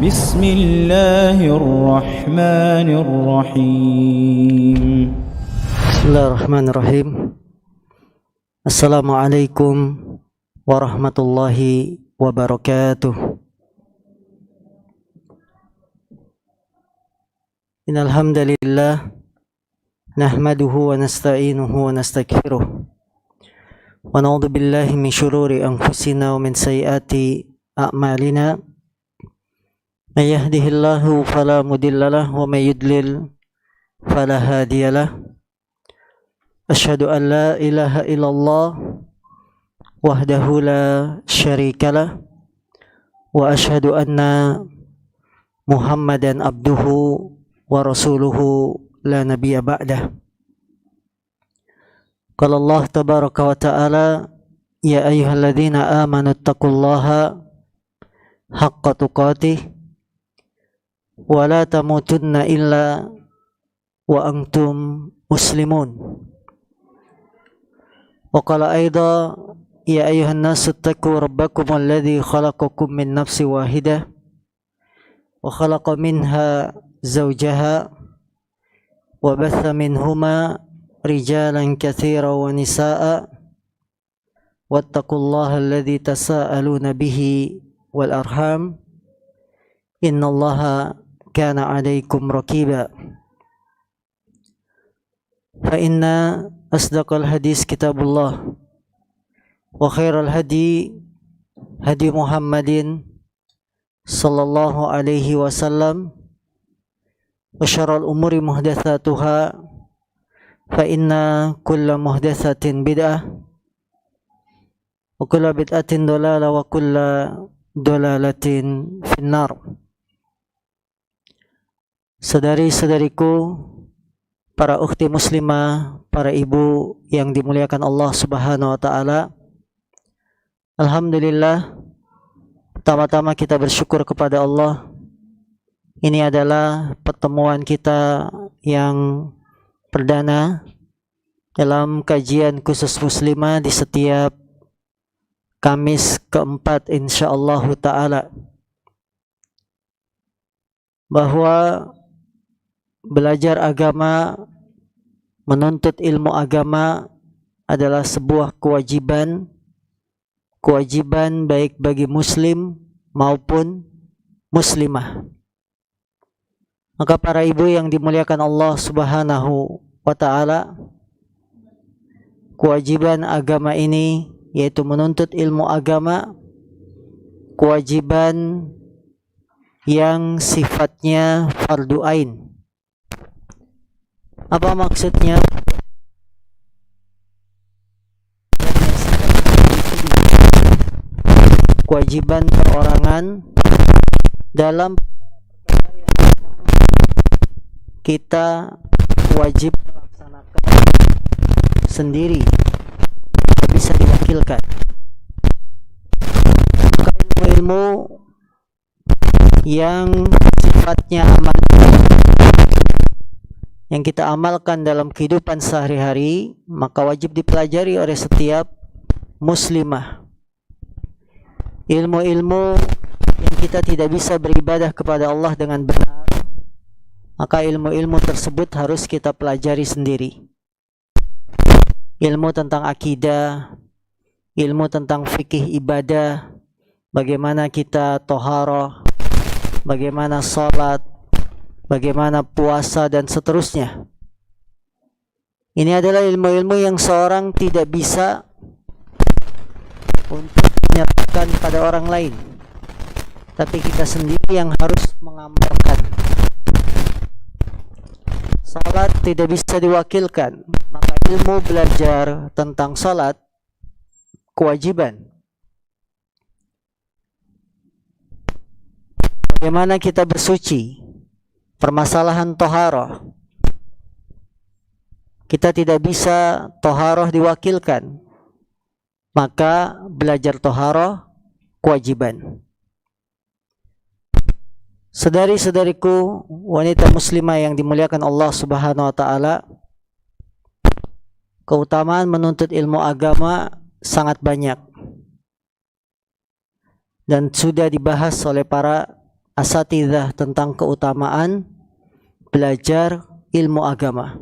بسم الله الرحمن الرحيم. بسم الله الرحمن الرحيم. السلام عليكم ورحمة الله وبركاته. إن الحمد لله نحمده ونستعينه ونستغفره ونعوذ بالله من شرور أنفسنا ومن سيئات أعمالنا. من يهده الله فلا مضل له ومن يضلل فلا هادي له. أشهد أن لا إله إلا الله وحده لا شريك له وأشهد أن محمدا عبده ورسوله لا نبي بعده. قال الله تبارك وتعالى: يا أيها الذين آمنوا اتقوا الله حق تقاته ولا تموتن إلا وأنتم مسلمون. وقال أيضا: يا أيها الناس اتقوا ربكم الذي خلقكم من نفس واحدة وخلق منها زوجها وبث منهما رجالا كثيرا ونساء واتقوا الله الذي تساءلون به والأرحام إن الله كان عليكم رقيبا. فإن أصدق الحديث كتاب الله وخير الهدي هدي محمد صلى الله عليه وسلم وشر الأمور محدثاتها فإن كل محدثة بدعة وكل بدعة ضلالة وكل ضلالة في النار. Saudari-saudariku, para ukhti muslimah, para ibu yang dimuliakan Allah Subhanahu wa taala. Alhamdulillah, pertama-tama kita bersyukur kepada Allah. Ini adalah pertemuan kita yang perdana dalam kajian khusus muslimah di setiap Kamis keempat insyaallah taala. Bahwa belajar agama, menuntut ilmu agama adalah sebuah kewajiban baik bagi muslim maupun muslimah. Maka para ibu yang dimuliakan Allah Subhanahu wa taala, kewajiban agama ini yaitu menuntut ilmu agama, kewajiban yang sifatnya fardu ain. Apa maksudnya? Kewajiban perorangan dalam kita wajib melaksanakan sendiri, tidak bisa diwakilkan. Ilmu-ilmu yang sifatnya amal yang kita amalkan dalam kehidupan sehari-hari, maka wajib dipelajari oleh setiap muslimah. Ilmu-ilmu yang kita tidak bisa beribadah kepada Allah dengan benar, maka ilmu-ilmu tersebut harus kita pelajari sendiri. Ilmu tentang akidah, ilmu tentang fikih ibadah, bagaimana kita toharoh, bagaimana sholat, bagaimana puasa dan seterusnya. Ini adalah ilmu-ilmu yang seorang tidak bisa untuk menyerahkan pada orang lain, tapi kita sendiri yang harus mengamalkan. Salat tidak bisa diwakilkan, maka ilmu belajar tentang salat kewajiban. Bagaimana kita bersuci, permasalahan toharoh, kita tidak bisa toharoh diwakilkan, maka belajar toharoh kewajiban. Saudari-saudariku, wanita muslimah yang dimuliakan Allah Subhanahu wa taala, keutamaan menuntut ilmu agama sangat banyak dan sudah dibahas oleh para asatidzah tentang keutamaan belajar ilmu agama.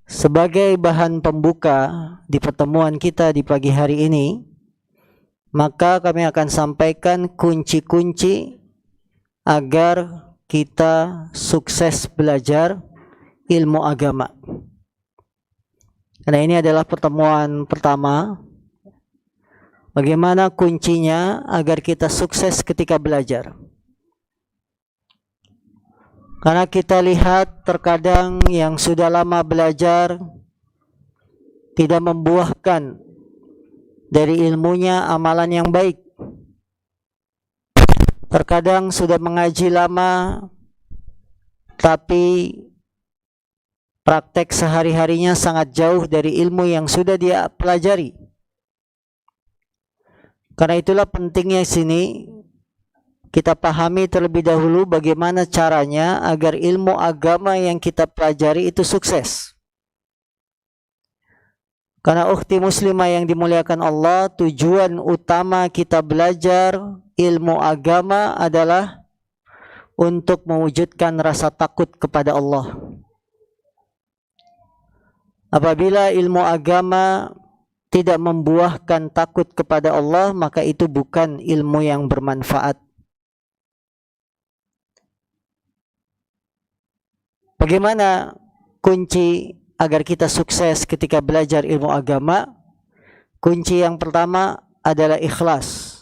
Sebagai bahan pembuka di pertemuan kita di pagi hari ini, maka kami akan sampaikan kunci-kunci agar kita sukses belajar ilmu agama. Karena ini adalah pertemuan pertama. Bagaimana kuncinya agar kita sukses ketika belajar? Karena kita lihat terkadang yang sudah lama belajar tidak membuahkan dari ilmunya amalan yang baik. Terkadang sudah mengaji lama tapi praktek sehari-harinya sangat jauh dari ilmu yang sudah dia pelajari. Karena itulah pentingnya sini kita pahami terlebih dahulu bagaimana caranya agar ilmu agama yang kita pelajari itu sukses. Karena ukhti muslimah yang dimuliakan Allah, tujuan utama kita belajar ilmu agama adalah untuk mewujudkan rasa takut kepada Allah. Apabila ilmu agama tidak membuahkan takut kepada Allah, maka itu bukan ilmu yang bermanfaat. Bagaimana kunci agar kita sukses ketika belajar ilmu agama? Kunci yang pertama adalah ikhlas.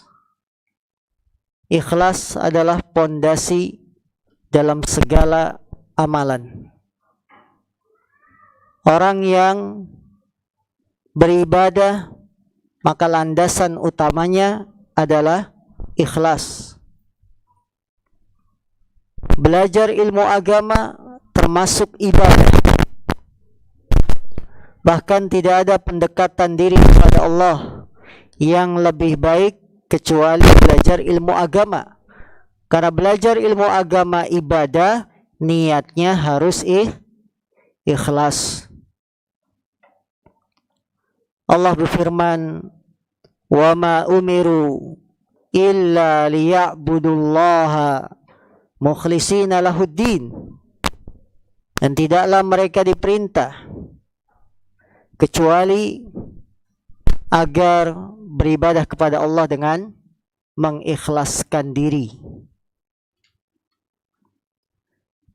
Ikhlas adalah pondasi dalam segala amalan. Orang yang beribadah, maka landasan utamanya adalah ikhlas. Belajar ilmu agama termasuk ibadah. Bahkan tidak ada pendekatan diri kepada Allah yang lebih baik kecuali belajar ilmu agama. Karena belajar ilmu agama ibadah, niatnya harus ikhlas. Allah berfirman, "Wa ma umiru illa liya'budullaha mukhlishina lahuddin." Dan tidaklah mereka diperintah kecuali agar beribadah kepada Allah dengan mengikhlaskan diri.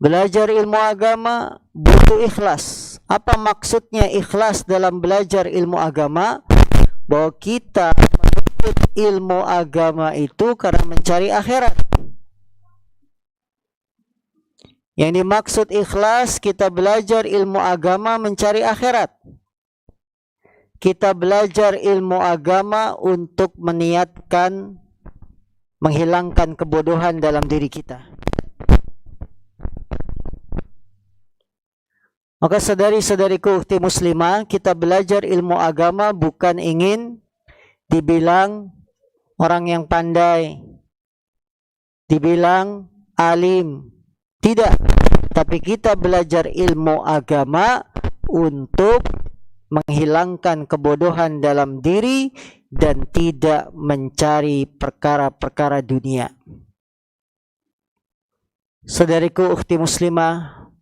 Belajar ilmu agama butuh ikhlas. Apa maksudnya ikhlas dalam belajar ilmu agama? Bahwa kita menuntut ilmu agama itu karena mencari akhirat. Yang dimaksud ikhlas, kita belajar ilmu agama mencari akhirat. Kita belajar ilmu agama untuk meniatkan menghilangkan kebodohan dalam diri kita. Maka saudari-saudariku ukhti muslimah, kita belajar ilmu agama bukan ingin dibilang orang yang pandai, dibilang alim. Tidak, tapi kita belajar ilmu agama untuk menghilangkan kebodohan dalam diri dan tidak mencari perkara-perkara dunia. Saudariku ukhti muslimah,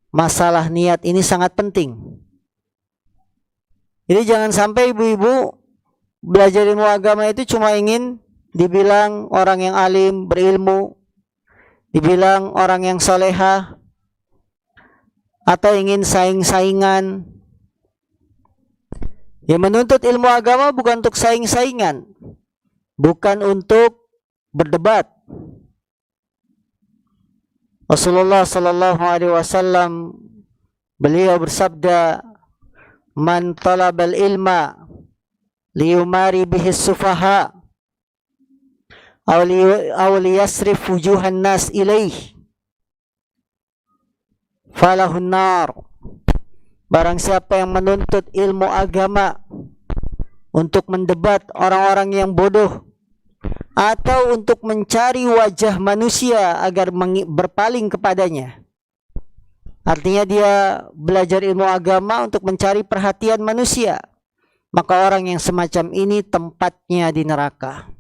masalah niat ini sangat penting. Jadi jangan sampai ibu-ibu belajar ilmu agama itu cuma ingin dibilang orang yang alim, berilmu, dibilang orang yang salehah, atau ingin saing-saingan. Yang menuntut ilmu agama bukan untuk saing-saingan, bukan untuk berdebat. Rasulullah sallallahu alaihi wasallam beliau bersabda, "Man talabal ilma liyumari bihi sufaha aw liyasrif wujuhan nas ilaih falahun nar." Barang siapa yang menuntut ilmu agama untuk mendebat orang-orang yang bodoh atau untuk mencari wajah manusia agar berpaling kepadanya, artinya dia belajar ilmu agama untuk mencari perhatian manusia, maka orang yang semacam ini tempatnya di neraka.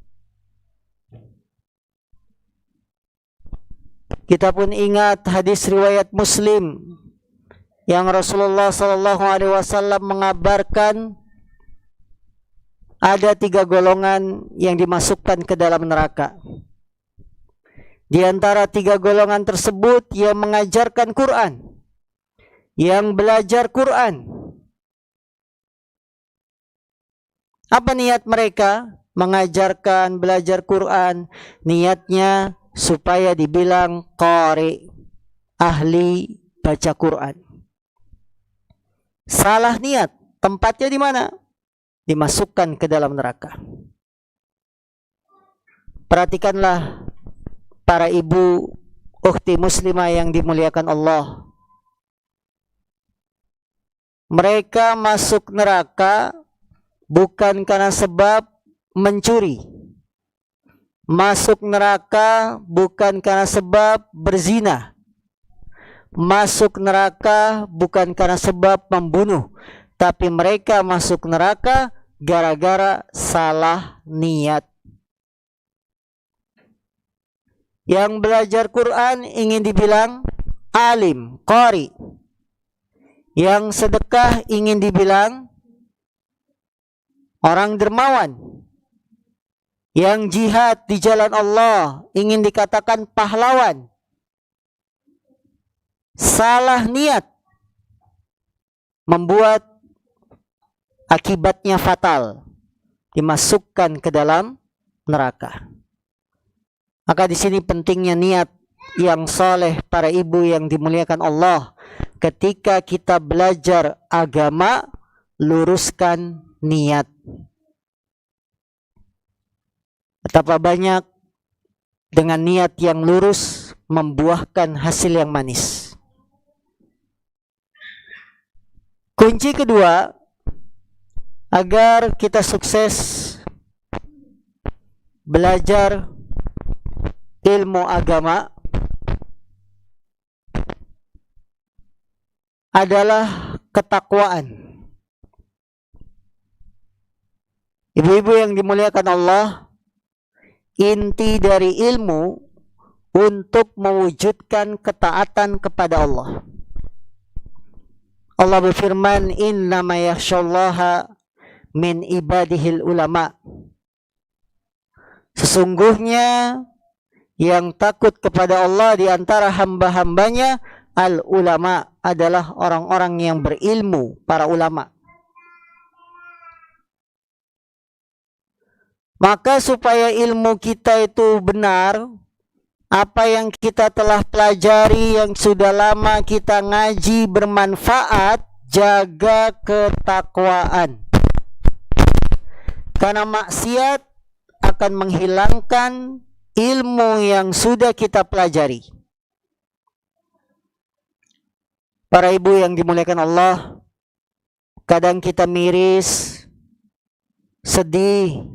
Kita pun ingat hadis riwayat Muslim yang Rasulullah sallallahu alaihi wasallam mengabarkan ada 3 golongan yang dimasukkan ke dalam neraka. Di antara 3 golongan tersebut yang mengajarkan Quran, yang belajar Quran. Apa niat mereka? Mengajarkan, belajar Quran, niatnya supaya dibilang qari, ahli baca Quran. Salah niat, tempatnya di mana? Dimasukkan ke dalam neraka. Perhatikanlah para ibu, ukhti muslimah yang dimuliakan Allah. Mereka masuk neraka bukan karena sebab mencuri. Masuk neraka bukan karena sebab berzina. Masuk neraka bukan karena sebab membunuh. Tapi mereka masuk neraka gara-gara salah niat. Yang belajar Quran ingin dibilang alim, qari. Yang sedekah ingin dibilang orang dermawan. Yang jihad di jalan Allah ingin dikatakan pahlawan. Salah niat membuat akibatnya fatal, dimasukkan ke dalam neraka. Maka di sini pentingnya niat yang saleh para ibu yang dimuliakan Allah. Ketika kita belajar agama, luruskan niat. Betapa banyak dengan niat yang lurus membuahkan hasil yang manis. Kunci kedua agar kita sukses belajar ilmu agama adalah ketakwaan. Ibu-ibu yang dimuliakan Allah, inti dari ilmu untuk mewujudkan ketaatan kepada Allah. Allah berfirman, innama yakhsyallaha min ibadihil ulama. Sesungguhnya yang takut kepada Allah di antara hamba-hambanya al-ulama adalah orang-orang yang berilmu, para ulama. Maka supaya ilmu kita itu benar, apa yang kita telah pelajari, yang sudah lama kita ngaji bermanfaat, jaga ketakwaan. Karena maksiat akan menghilangkan ilmu yang sudah kita pelajari. Para ibu yang dimuliakan Allah, kadang kita miris, sedih.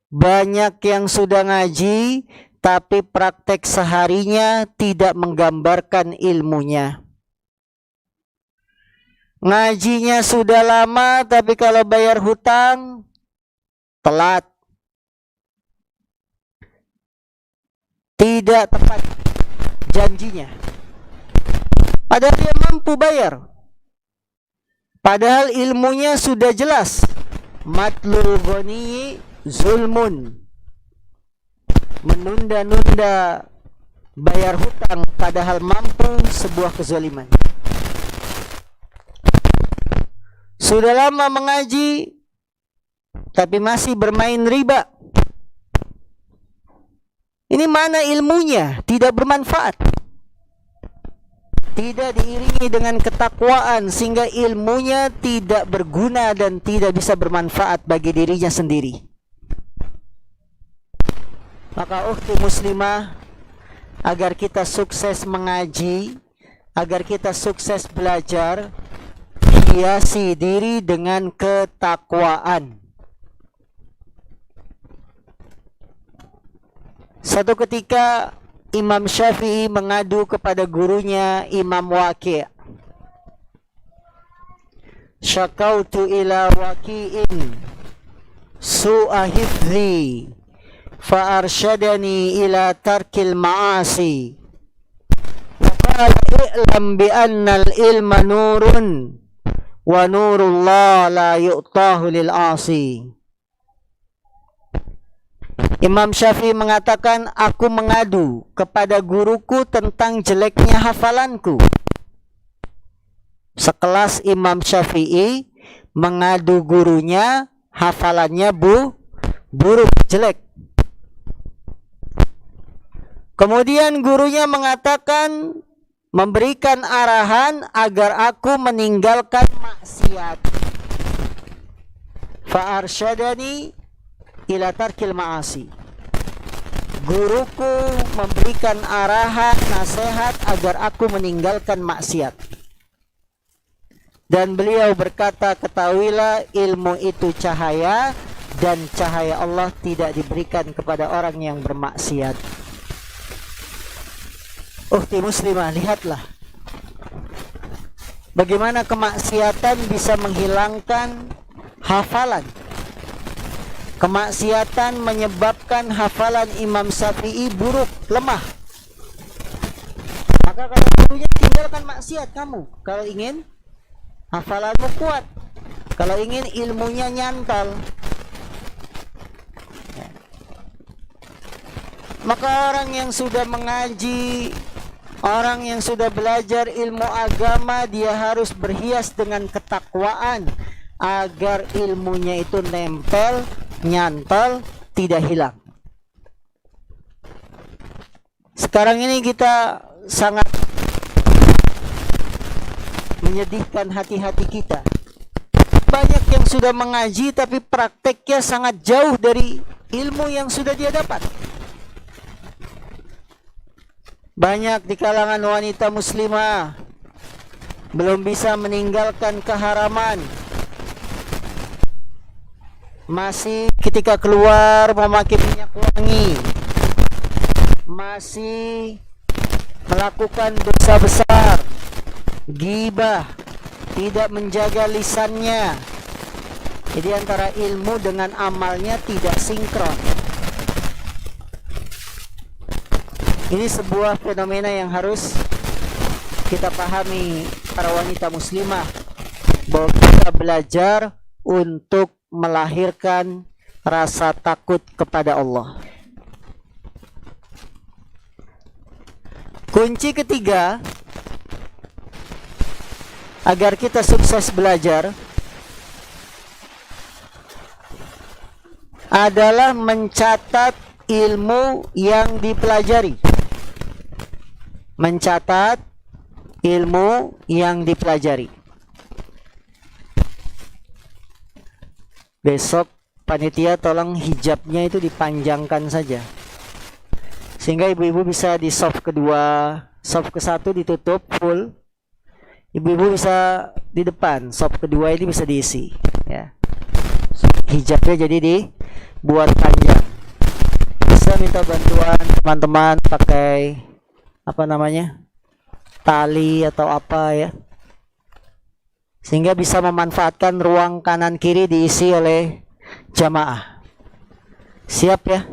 Banyak yang sudah ngaji, tapi praktek seharinya tidak menggambarkan ilmunya. Ngajinya sudah lama, tapi kalau bayar hutang, telat. Tidak tepat janjinya. Padahal dia mampu bayar. Padahal ilmunya sudah jelas. Matlul ghani zulmun. Menunda-nunda bayar hutang padahal mampu, sebuah kezaliman. Sudah lama mengaji tapi masih bermain riba. Ini mana ilmunya? Tidak bermanfaat. Tidak diiringi dengan ketakwaan sehingga ilmunya tidak berguna dan tidak bisa bermanfaat bagi dirinya sendiri. Maka ukhti muslimah, agar kita sukses mengaji, agar kita sukses belajar, hiasi diri dengan ketakwaan. Satu ketika Imam Syafi'i mengadu kepada gurunya Imam Waqi'. Syakautu ila Waqi'in su'a hifdhi fa arsyadani ila tarkil ma'asi qala i'lam bi annal ilma nurun wa nurullah la yu'tahu lil asi. Imam Syafi'i mengatakan, aku mengadu kepada guruku tentang jeleknya hafalanku. Sekelas Imam Syafi'i mengadu gurunya, hafalannya buruk, jelek. Kemudian gurunya mengatakan, memberikan arahan agar aku meninggalkan maksiat. Fa'arsyadani ila tarkil ma'asi. Guruku memberikan arahan, nasihat agar aku meninggalkan maksiat. Dan beliau berkata, ketahuilah ilmu itu cahaya, dan cahaya Allah tidak diberikan kepada orang yang bermaksiat. Ukhti muslimah, lihatlah bagaimana kemaksiatan bisa menghilangkan hafalan. Kemaksiatan menyebabkan hafalan Imam Syafi'i buruk, lemah. Maka kata gurunya, tinggalkan maksiat kamu kalau ingin hafalanmu kuat, kalau ingin ilmunya nyantol. Maka orang yang sudah mengaji, orang yang sudah belajar ilmu agama, dia harus berhias dengan ketakwaan agar ilmunya itu nempel, nyantol, tidak hilang. Sekarang ini kita sangat menyedihkan hati-hati kita. Banyak yang sudah mengaji tapi prakteknya sangat jauh dari ilmu yang sudah dia dapat. Banyak di kalangan wanita muslimah belum bisa meninggalkan keharaman. Masih ketika keluar memakai minyak wangi, masih melakukan dosa besar, ghibah, tidak menjaga lisannya. Jadi antara ilmu dengan amalnya tidak sinkron. Ini sebuah fenomena yang harus kita pahami para wanita muslimah, bahwa kita belajar untuk melahirkan rasa takut kepada Allah. Kunci ketiga agar kita sukses belajar adalah mencatat ilmu yang dipelajari. Mencatat ilmu yang dipelajari. Besok panitia tolong hijabnya itu dipanjangkan saja, sehingga ibu-ibu bisa di soft kedua, soft ke satu ditutup full, ibu-ibu bisa di depan, soft kedua ini bisa diisi ya. Hijabnya jadi dibuat panjang. Bisa minta bantuan teman-teman pakai apa namanya, tali atau apa ya, sehingga bisa memanfaatkan ruang kanan kiri diisi oleh jamaah. Siap ya?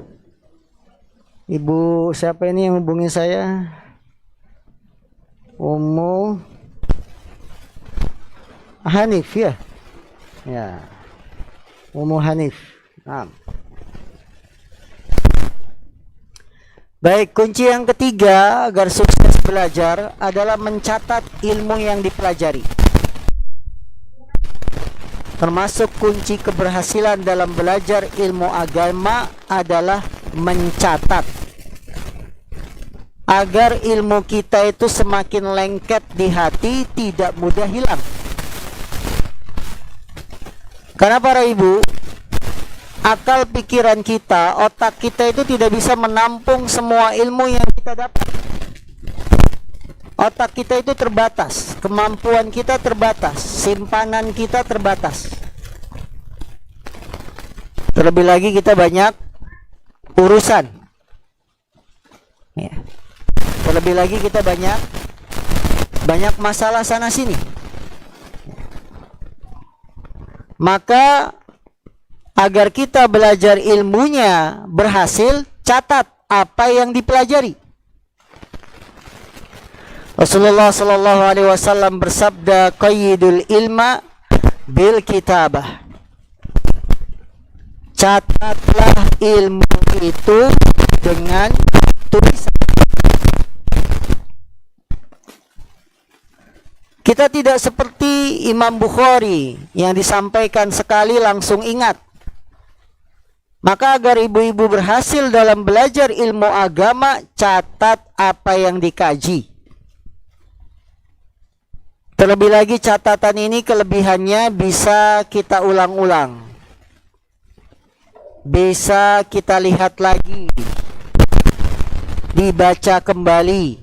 Ibu siapa ini yang hubungi saya? Ummu Hanif ya? Ya, Ummu Hanif. Nah. Baik, kunci yang ketiga agar sukses belajar adalah mencatat ilmu yang dipelajari. Termasuk kunci keberhasilan dalam belajar ilmu agama adalah mencatat, agar ilmu kita itu semakin lengket di hati, tidak mudah hilang. Karena para ibu, akal pikiran kita, otak kita itu tidak bisa menampung semua ilmu yang kita dapat. Otak kita itu terbatas, kemampuan kita terbatas, simpanan kita terbatas. Terlebih lagi kita banyak urusan ya. Terlebih lagi kita banyak masalah sana sini. Maka agar kita belajar ilmunya berhasil, catat apa yang dipelajari. Rasulullah sallallahu alaihi wasallam bersabda, qayyidul ilma bil kitabah. Catatlah ilmu itu dengan tulisan. Kita tidak seperti Imam Bukhari yang disampaikan sekali langsung ingat. Maka agar ibu-ibu berhasil dalam belajar ilmu agama, catat apa yang dikaji. Terlebih lagi catatan ini kelebihannya bisa kita ulang-ulang. Bisa kita lihat lagi. Dibaca kembali.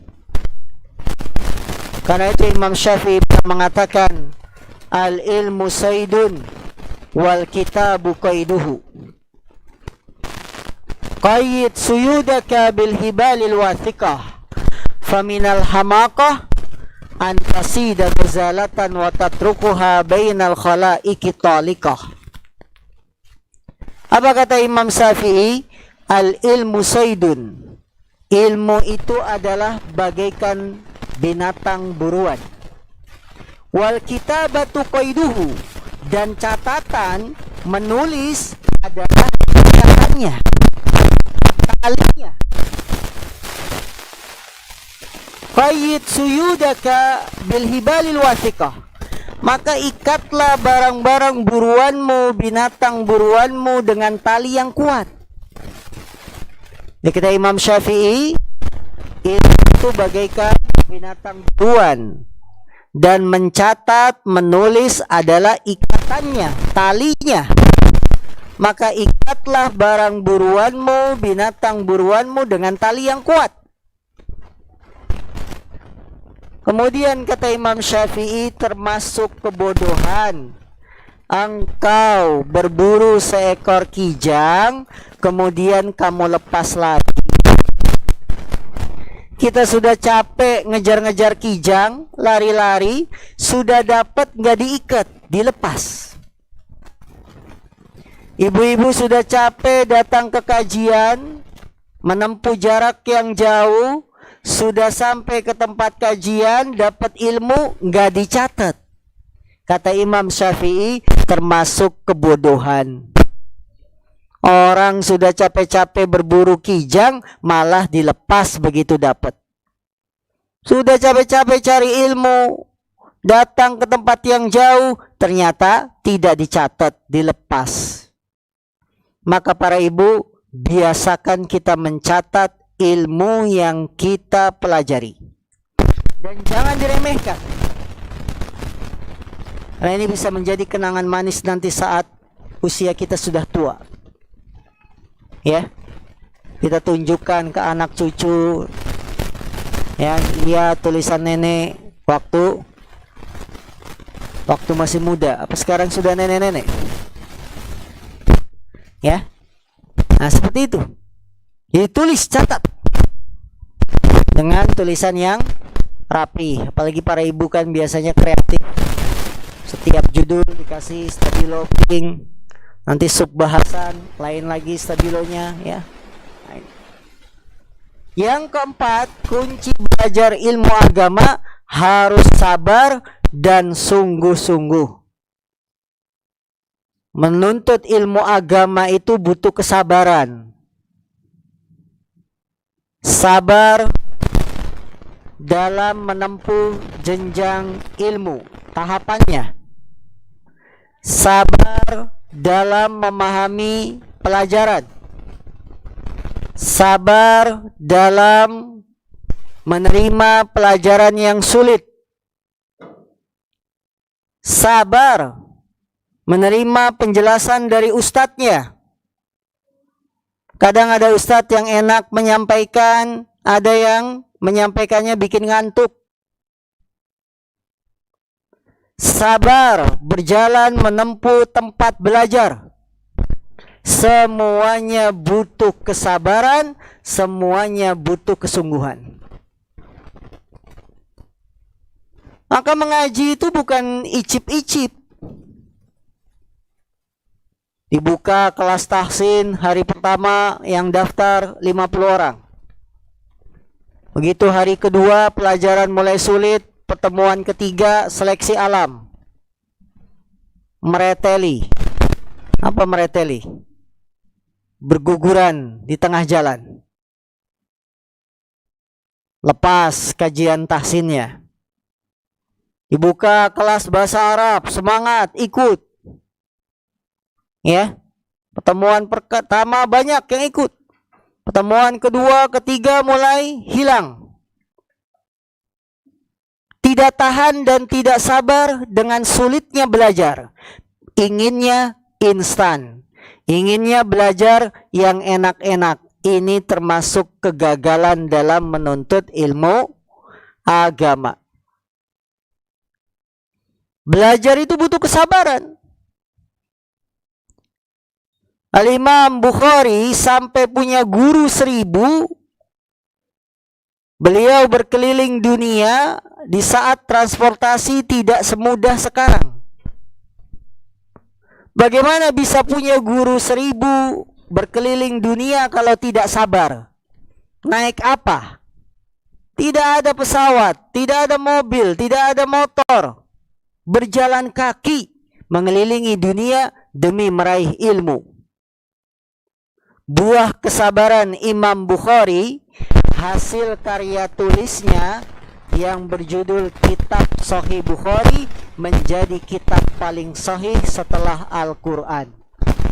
Karena itu Imam Syafi'i mengatakan, al-ilmu saydun wal kitabu qaiduhu. Qayyid suyudaka bil hibalil wathiqah faminal hamaqah an tasida ghazalatan wa tatrukuha bainal khalaiki talikah. Apa kata Imam Syafi'i? Al-ilmu saydun. Ilmu itu adalah bagaikan binatang buruan. Wal kitabatu qaiduhu, dan catatan menulis adalah catatannya, talinya. Qayyid suyudaka bil hibalil wathiqah, maka ikatlah barang-barang buruanmu, binatang buruanmu dengan tali yang kuat. Di kata Imam Syafi'i, itu bagaikan binatang buruan, dan mencatat, menulis adalah ikatannya, talinya. Maka ikatlah barang buruanmu, binatang buruanmu dengan tali yang kuat. Kemudian kata Imam Syafi'i, termasuk kebodohan engkau berburu seekor kijang, kemudian kamu lepas lagi. Kita sudah capek ngejar-ngejar kijang, lari-lari, sudah dapat nggak diikat, dilepas. Ibu-ibu sudah capek datang ke kajian, menempuh jarak yang jauh, sudah sampai ke tempat kajian, dapat ilmu, nggak dicatat. Kata Imam Syafi'i, termasuk kebodohan. Orang sudah capek-capek berburu kijang, malah dilepas begitu dapat. Sudah capek-capek cari ilmu, datang ke tempat yang jauh, ternyata tidak dicatat, dilepas. Maka para ibu, biasakan kita mencatat ilmu yang kita pelajari. Dan jangan diremehkan. Karena ini bisa menjadi kenangan manis nanti saat usia kita sudah tua. Ya, kita tunjukkan ke anak cucu, ya, lihat tulisan nenek waktu masih muda, apa sekarang sudah nenek-nenek, ya. Nah seperti itu. Jadi tulis, catat dengan tulisan yang rapi. Apalagi para ibu kan biasanya kreatif, setiap judul dikasih stabilo pink, nanti sub bahasan lain lagi stabilonya, ya. Yang keempat, kunci belajar ilmu agama harus sabar dan sungguh-sungguh. Menuntut ilmu agama itu butuh kesabaran. Sabar dalam menempuh jenjang ilmu, tahapannya. Sabar dalam memahami pelajaran. Sabar dalam menerima pelajaran yang sulit. Sabar menerima penjelasan dari ustadznya. Kadang ada ustadz yang enak menyampaikan, ada yang menyampaikannya bikin ngantuk. Sabar berjalan menempuh tempat belajar. Semuanya butuh kesabaran, semuanya butuh kesungguhan. Maka mengaji itu bukan icip-icip. Dibuka kelas tahsin hari pertama yang daftar 50 orang. Begitu hari kedua pelajaran mulai sulit, pertemuan ketiga seleksi alam. Mereteli. Apa mereteli? Berguguran di tengah jalan. Lepas kajian tahsinnya. Dibuka kelas bahasa Arab, semangat, ikut. Ya. Pertemuan pertama banyak yang ikut. Pertemuan kedua, ketiga mulai hilang. Tidak tahan dan tidak sabar dengan sulitnya belajar. Inginnya instan. Inginnya belajar yang enak-enak. Ini termasuk kegagalan dalam menuntut ilmu agama. Belajar itu butuh kesabaran. Al-Imam Bukhari sampai punya guru 1000. Beliau berkeliling dunia di saat transportasi tidak semudah sekarang. Bagaimana bisa punya guru 1000 berkeliling dunia kalau tidak sabar? Naik apa? Tidak ada pesawat, tidak ada mobil, tidak ada motor. Berjalan kaki mengelilingi dunia demi meraih ilmu. Buah kesabaran Imam Bukhari, hasil karya tulisnya yang berjudul Kitab Sahih Bukhari, menjadi kitab paling sahih setelah Al-Quran.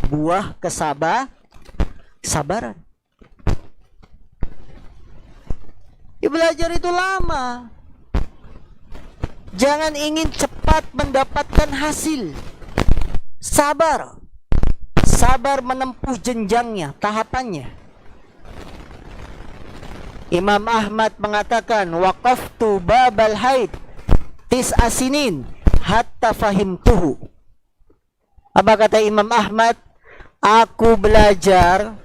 Buah kesabaran. Belajar itu lama. Jangan ingin cepat mendapatkan hasil. Sabar. Sabar menempuh jenjangnya, tahapannya. Imam Ahmad mengatakan, waqaftu babal haid tis'a sinin hatta fahimtuhu. Apa kata Imam Ahmad? Aku belajar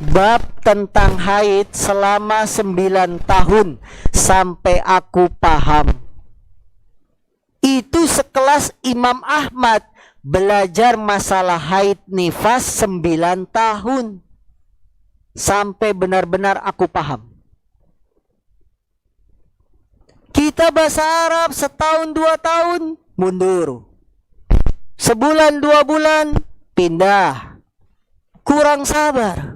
bab tentang haid selama 9 tahun sampai aku paham. Itu sekelas Imam Ahmad belajar masalah haid nifas 9 tahun sampai benar-benar aku paham. Kita bahasa Arab setahun 2 tahun mundur, sebulan 2 bulan pindah. Kurang sabar.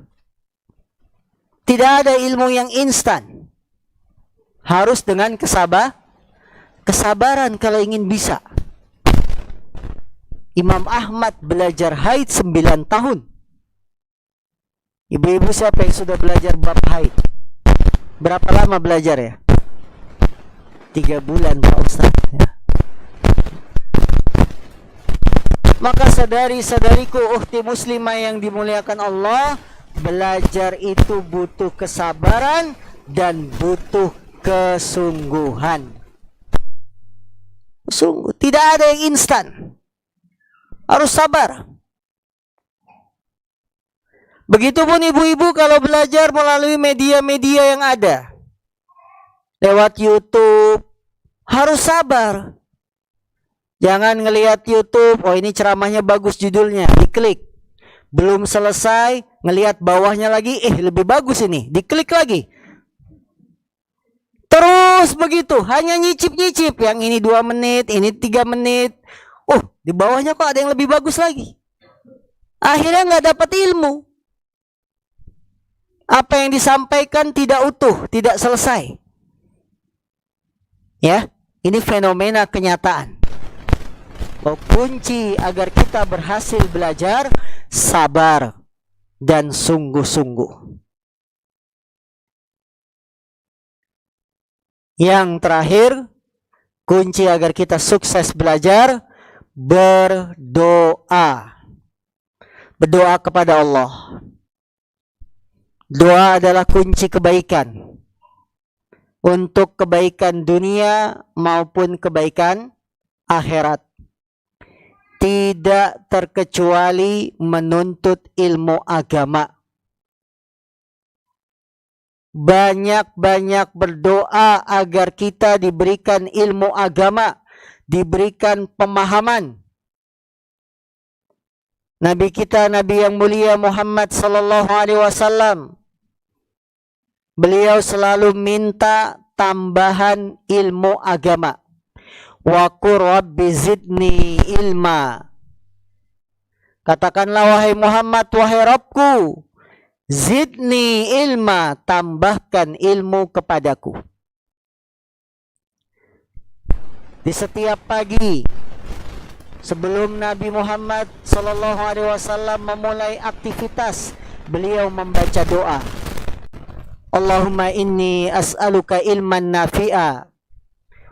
Tidak ada ilmu yang instan. Harus dengan kesabaran kalau ingin bisa. Imam Ahmad belajar haid 9 tahun. Ibu-ibu siapa yang sudah belajar bab haid? Berapa lama belajar ya? 3 bulan Pak Ustaz ya. Maka sadari-sadariku, ukhti muslimah yang dimuliakan Allah, belajar itu butuh kesabaran dan butuh kesungguhan. Sungguh, tidak ada yang instan. Harus sabar. Begitupun ibu-ibu kalau belajar melalui media-media yang ada. Lewat YouTube, harus sabar. Jangan ngelihat YouTube, oh ini ceramahnya bagus judulnya, diklik. Belum selesai, ngelihat bawahnya lagi, lebih bagus ini, diklik lagi. Terus begitu, hanya nyicip-nyicip. Yang ini 2 menit, ini 3 menit. Di bawahnya kok ada yang lebih bagus lagi. Akhirnya nggak dapat ilmu. Apa yang disampaikan tidak utuh, tidak selesai. Ya, ini fenomena kenyataan. Kunci agar kita berhasil belajar, sabar dan sungguh-sungguh. Yang terakhir, kunci agar kita sukses belajar, berdoa. Berdoa kepada Allah. Doa adalah kunci kebaikan. Untuk kebaikan dunia maupun kebaikan akhirat. Tidak terkecuali menuntut ilmu agama. Banyak-banyak berdoa agar kita diberikan ilmu agama, diberikan pemahaman. Nabi kita, Nabi yang mulia Muhammad sallallahu alaihi wasallam, beliau selalu minta tambahan ilmu agama. Wa qur rabbi zidni ilma. Katakanlah wahai Muhammad, wahai Rabbku, zidni ilma, tambahkan ilmu kepadaku. Di setiap pagi sebelum Nabi Muhammad SAW memulai aktivitas, beliau membaca doa. Allahumma inni as'aluka ilman nafi'a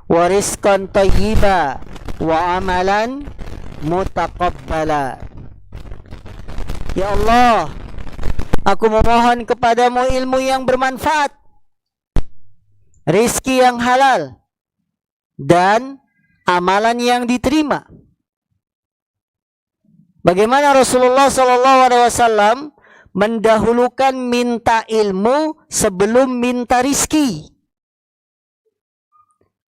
wa rizqan tayyiba wa amalan mutaqabbala. Ya Allah, aku memohon kepadamu ilmu yang bermanfaat, rizki yang halal, dan amalan yang diterima. Bagaimana Rasulullah SAW mendahulukan minta ilmu sebelum minta rizki.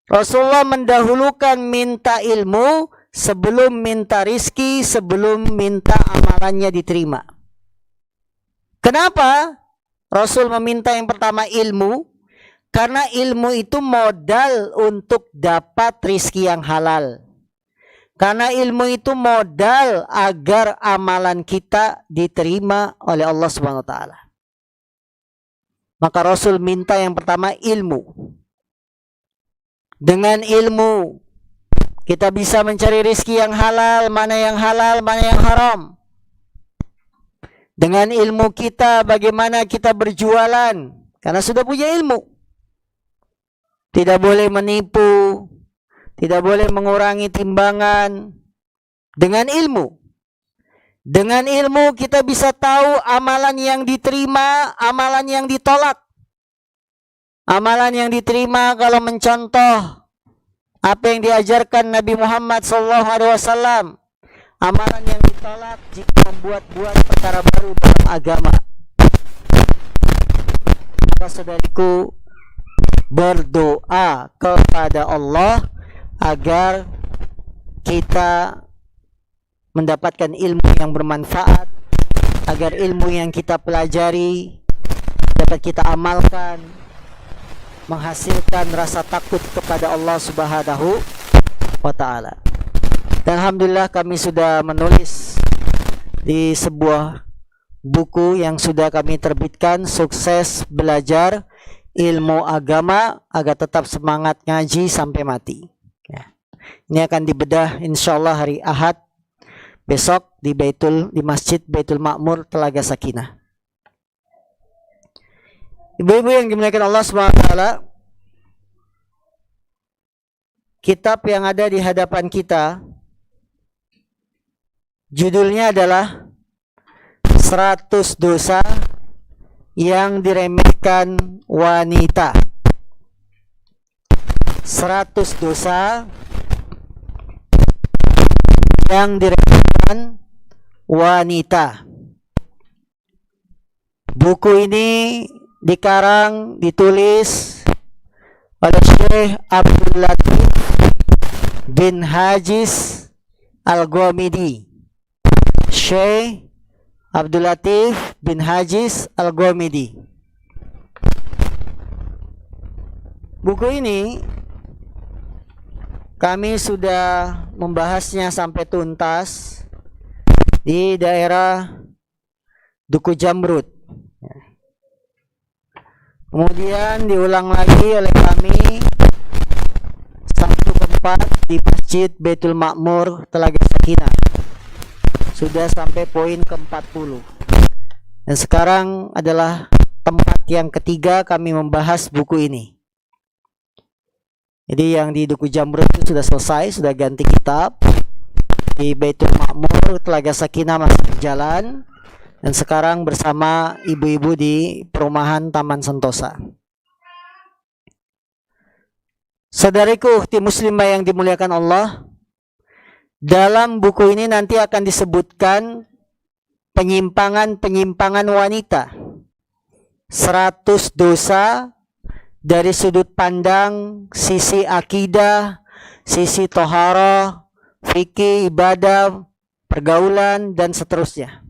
Rasulullah mendahulukan minta ilmu sebelum minta rizki, sebelum minta amalannya diterima. Kenapa Rasul meminta yang pertama ilmu? Karena ilmu itu modal untuk dapat rizki yang halal. Karena ilmu itu modal agar amalan kita diterima oleh Allah Subhanahu wa taala. Maka Rasul minta yang pertama ilmu. Dengan ilmu kita bisa mencari rizki yang halal, mana yang haram. Dengan ilmu kita bagaimana kita berjualan, karena sudah punya ilmu. Tidak boleh menipu, tidak boleh mengurangi timbangan. Dengan ilmu. Dengan ilmu kita bisa tahu amalan yang diterima, amalan yang ditolak. Amalan yang diterima kalau mencontoh apa yang diajarkan Nabi Muhammad SAW. Amalan yang ditolak jika membuat-buat perkara baru dalam agama. Maka saudariku, berdoa kepada Allah agar kita mendapatkan ilmu yang bermanfaat, agar ilmu yang kita pelajari dapat kita amalkan, menghasilkan rasa takut kepada Allah Subhanahu wa taala. Dan alhamdulillah kami sudah menulis di sebuah buku yang sudah kami terbitkan, Sukses Belajar Ilmu Agama Agar Tetap Semangat Ngaji Sampai Mati. Ya. Ini akan dibedah insyaallah hari Ahad besok di Masjid Baitul Ma'mur Telaga Sakinah. Ibu-ibu yang dimuliakan Allah SWT, kitab yang ada di hadapan kita judulnya adalah 100 dosa yang diremehkan wanita. 100 dosa yang diremehkan wanita. Buku ini ditulis oleh Syekh Abdul Latif bin Hajiz Al-Ghamidi. Syekh Abdul Latif bin Hajiz Al-Ghamidi. Buku ini kami sudah membahasnya sampai tuntas di daerah Duku Jamrut. Kemudian diulang lagi oleh kami Sabtu keempat di Masjid Baitul Ma'mur Telaga Sakinah. Sudah sampai poin ke-40. Dan sekarang adalah tempat yang ketiga kami membahas buku ini. Jadi yang di Duku Jamrut itu sudah selesai, sudah ganti kitab. Di Baitul Ma'mur Telaga Sakinah masih berjalan. Dan sekarang bersama ibu-ibu di perumahan Taman Sentosa. Saudariku ukhti muslimah yang dimuliakan Allah, dalam buku ini nanti akan disebutkan penyimpangan-penyimpangan wanita. 100 dosa dari sudut pandang sisi akidah, sisi toharoh, fikih, ibadah, pergaulan, dan seterusnya.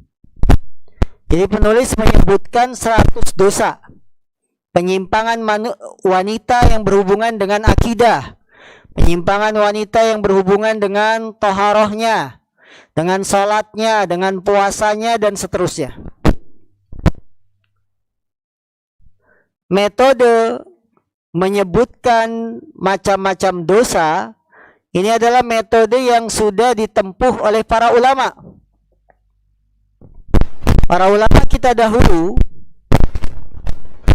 Jadi penulis menyebutkan 100 dosa. penyimpangan wanita yang berhubungan dengan akidah, penyimpangan wanita yang berhubungan dengan taharahnya, dengan salatnya, dengan puasanya, dan seterusnya. Metode menyebutkan macam-macam dosa ini adalah metode yang sudah ditempuh oleh para ulama. Para ulama kita dahulu,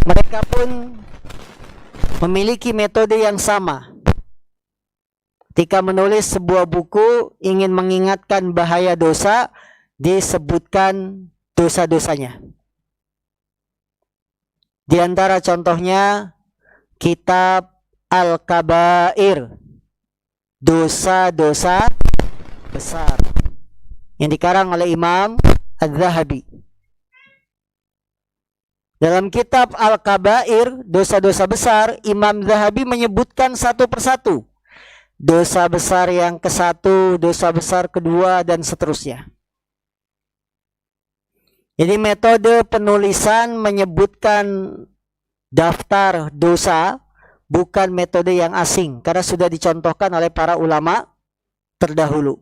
mereka pun memiliki metode yang sama. Ketika menulis sebuah buku ingin mengingatkan bahaya dosa, disebutkan dosa-dosanya. Di antara contohnya kitab Al-Kabair, dosa-dosa besar, yang dikarang oleh Imam Az-Zahabi. Dalam kitab Al-Kabair, dosa-dosa besar, Imam Zahabi menyebutkan satu persatu. Dosa besar yang ke-1, dosa besar kedua, dan seterusnya. Jadi metode penulisan menyebutkan daftar dosa bukan metode yang asing, karena sudah dicontohkan oleh para ulama terdahulu.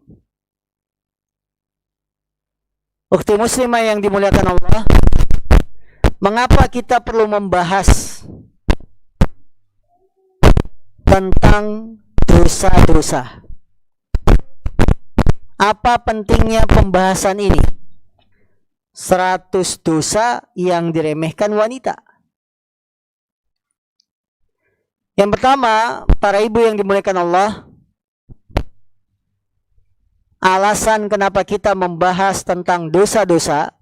Ukhti muslimah yang dimuliakan Allah, mengapa kita perlu membahas tentang dosa-dosa? Apa pentingnya pembahasan ini? 100 dosa yang diremehkan wanita. Yang pertama, para ibu yang dimuliakan Allah, alasan kenapa kita membahas tentang dosa-dosa.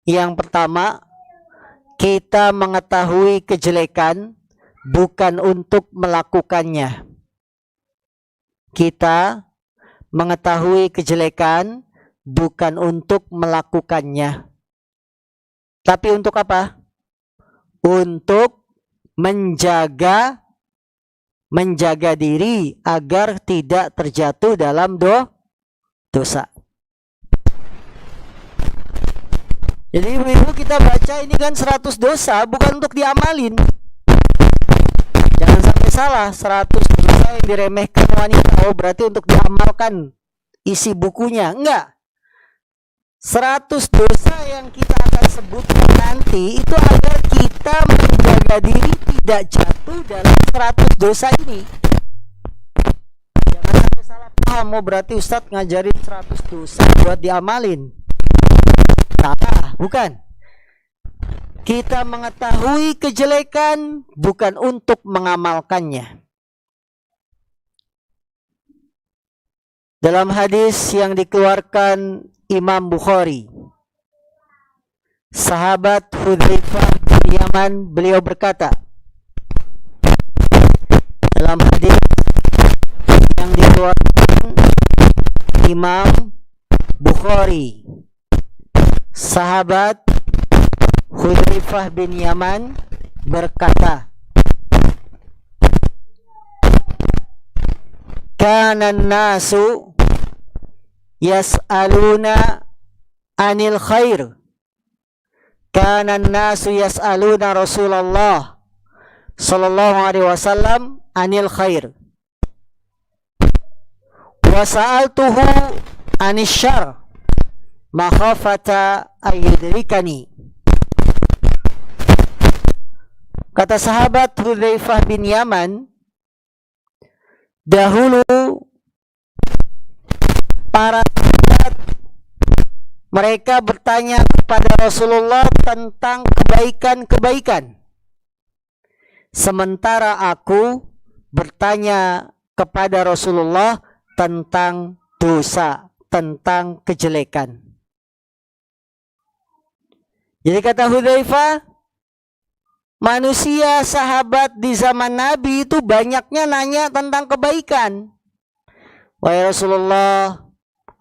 Yang pertama, kita mengetahui kejelekan bukan untuk melakukannya. Kita mengetahui kejelekan bukan untuk melakukannya. Tapi untuk apa? Untuk menjaga diri agar tidak terjatuh dalam dosa. Jadi ibu-ibu, kita baca ini kan 100 dosa bukan untuk diamalin. Jangan sampai salah, 100 dosa yang diremehkan wanita berarti untuk diamalkan isi bukunya. Enggak. 100 dosa yang kita akan sebutkan nanti itu agar kita menjaga diri tidak jatuh dalam 100 dosa ini. Jangan sampai salah paham, berarti Ustadz ngajarin 100 dosa buat diamalin. Salah, bukan. Kita mengetahui kejelekan bukan untuk mengamalkannya. Dalam hadis yang dikeluarkan Imam Bukhari, sahabat Hudzaifah bin Yaman, beliau berkata dalam hadis yang dikeluarkan Imam Bukhari, sahabat Hudzaifah bin Yaman berkata, kana nasu yas'aluna anil khair. Kana nasu yas'aluna Rasulullah sallallahu alaihi wasallam anil khair. Wa sa'altuhu anis syarr makhafata ayyudrikani. Kata sahabat Hudzaifah bin Yaman, dahulu para sahabat mereka bertanya kepada Rasulullah tentang kebaikan-kebaikan, sementara aku bertanya kepada Rasulullah tentang dosa, tentang kejelekan. Jadi kata Hudzaifah, manusia sahabat di zaman Nabi itu banyaknya nanya tentang kebaikan. Wahai Rasulullah,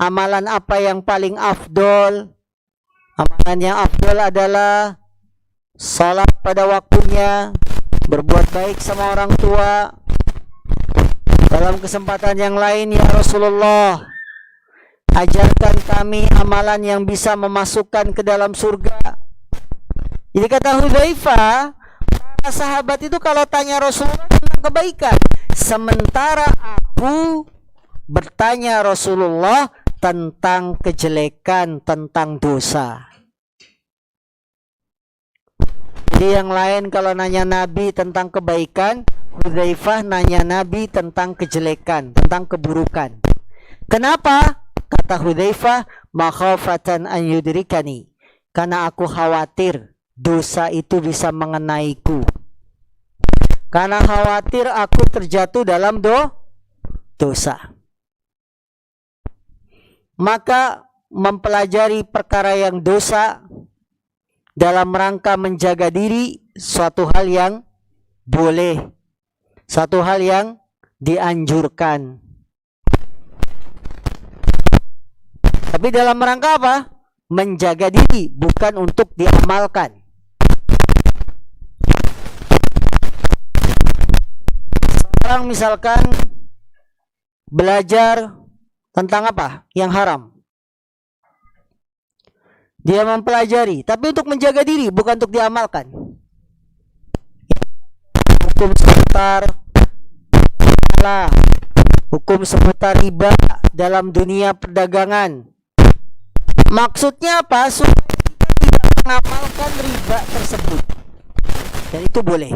amalan apa yang paling afdol? Amalan yang afdol adalah salat pada waktunya, berbuat baik sama orang tua. Dalam kesempatan yang lain, ya Rasulullah, ajarkan kami amalan yang bisa memasukkan ke dalam surga. Jadi kata Hudzaifah, para sahabat itu kalau tanya Rasulullah tentang kebaikan, sementara aku bertanya Rasulullah tentang kejelekan, tentang dosa. Jadi yang lain kalau nanya Nabi tentang kebaikan, Hudzaifah nanya Nabi tentang kejelekan, tentang keburukan. Kenapa? Kata Hudzaifah, makhafatan an yudrikani, karena aku khawatir dosa itu bisa mengenaiku. Karena khawatir aku terjatuh dalam dosa. Maka mempelajari perkara yang dosa dalam rangka menjaga diri suatu hal yang boleh, satu hal yang dianjurkan. Tapi dalam rangka apa? Menjaga diri, bukan untuk diamalkan. Seorang misalkan belajar tentang apa? Yang haram. Dia mempelajari, tapi untuk menjaga diri, bukan untuk diamalkan. Hukum seputar hukum seputar riba dalam dunia perdagangan. Maksudnya apa? Supaya kita tidak mengamalkan riba tersebut. Dan itu boleh.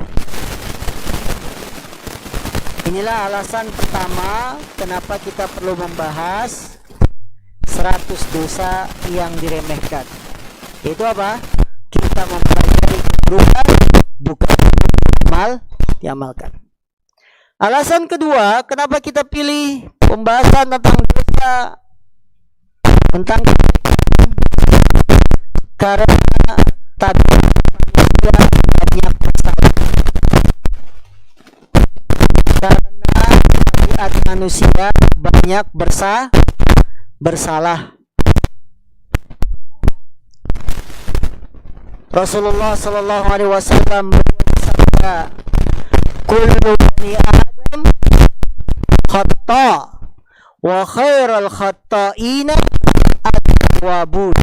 Inilah alasan pertama kenapa kita perlu membahas 100 dosa yang diremehkan. Itu apa? Kita mempelajari keburukan, bukan diamalkan. Alasan kedua, kenapa kita pilih pembahasan tentang dosa, tentang kebaikan, karena tabiat manusia banyak bersalah. Karena tabiat manusia banyak bersalah. Rasulullah sallallahu alaihi wasallam bersabda, "Kullu bani Adam khata wa khairul khata'ina at-tawwabun."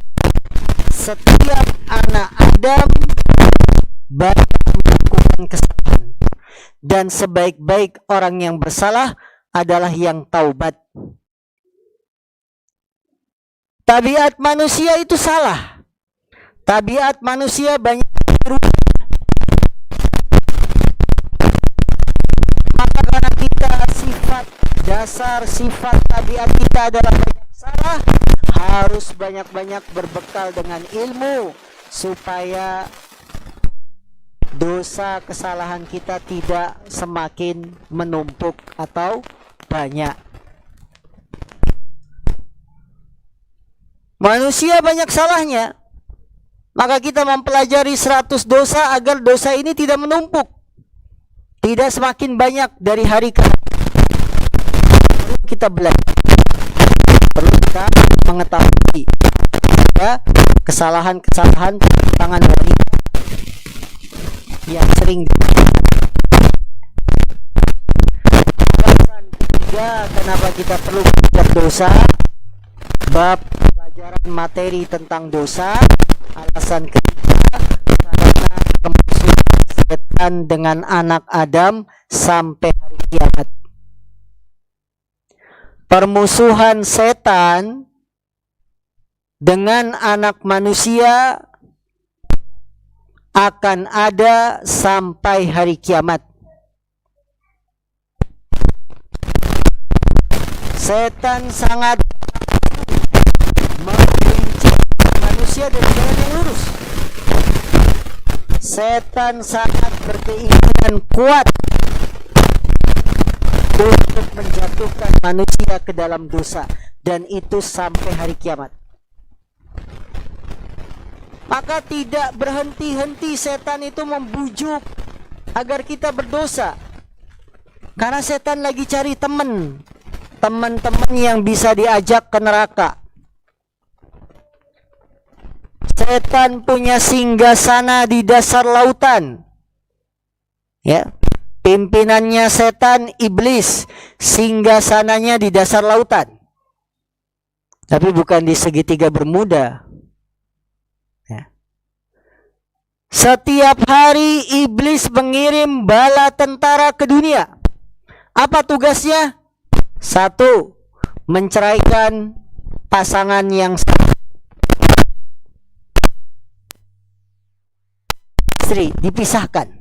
Setiap anak Adam banyak melakukan kesalahan, dan sebaik-baik orang yang bersalah adalah yang taubat. Tabiat manusia itu salah. Tabiat manusia banyak berubah. Maka karena kita sifat tabiat kita adalah banyak salah, harus banyak-banyak berbekal dengan ilmu supaya dosa kesalahan kita tidak semakin menumpuk atau banyak. Manusia banyak salahnya, maka kita mempelajari 100 dosa agar dosa ini tidak menumpuk, tidak semakin banyak dari hari ke hari. Perlu kita belajar, perlu kita mengetahui ya, kesalahan-kesalahan tangan wanita yang sering. Alasan ketiga kenapa kita perlu belajar dosa, bab pelajaran materi tentang dosa. Alasan ketiga, karena permusuhan setan dengan anak Adam sampai hari kiamat. Permusuhan setan dengan anak manusia akan ada sampai hari kiamat. Setan sangat membenci manusia dari jalan yang lurus. Setan sangat berkeinginan kuat untuk menjatuhkan manusia ke dalam dosa, dan itu sampai hari kiamat. Maka tidak berhenti-henti setan itu membujuk agar kita berdosa, karena setan lagi cari teman-teman yang bisa diajak ke neraka. Setan punya singgasana di dasar lautan. Ya, pimpinannya setan iblis, singgasananya di dasar lautan. Tapi bukan di segitiga Bermuda. Ya. Setiap hari iblis mengirim bala tentara ke dunia. Apa tugasnya? Satu, menceraikan pasangan yang istri, dipisahkan.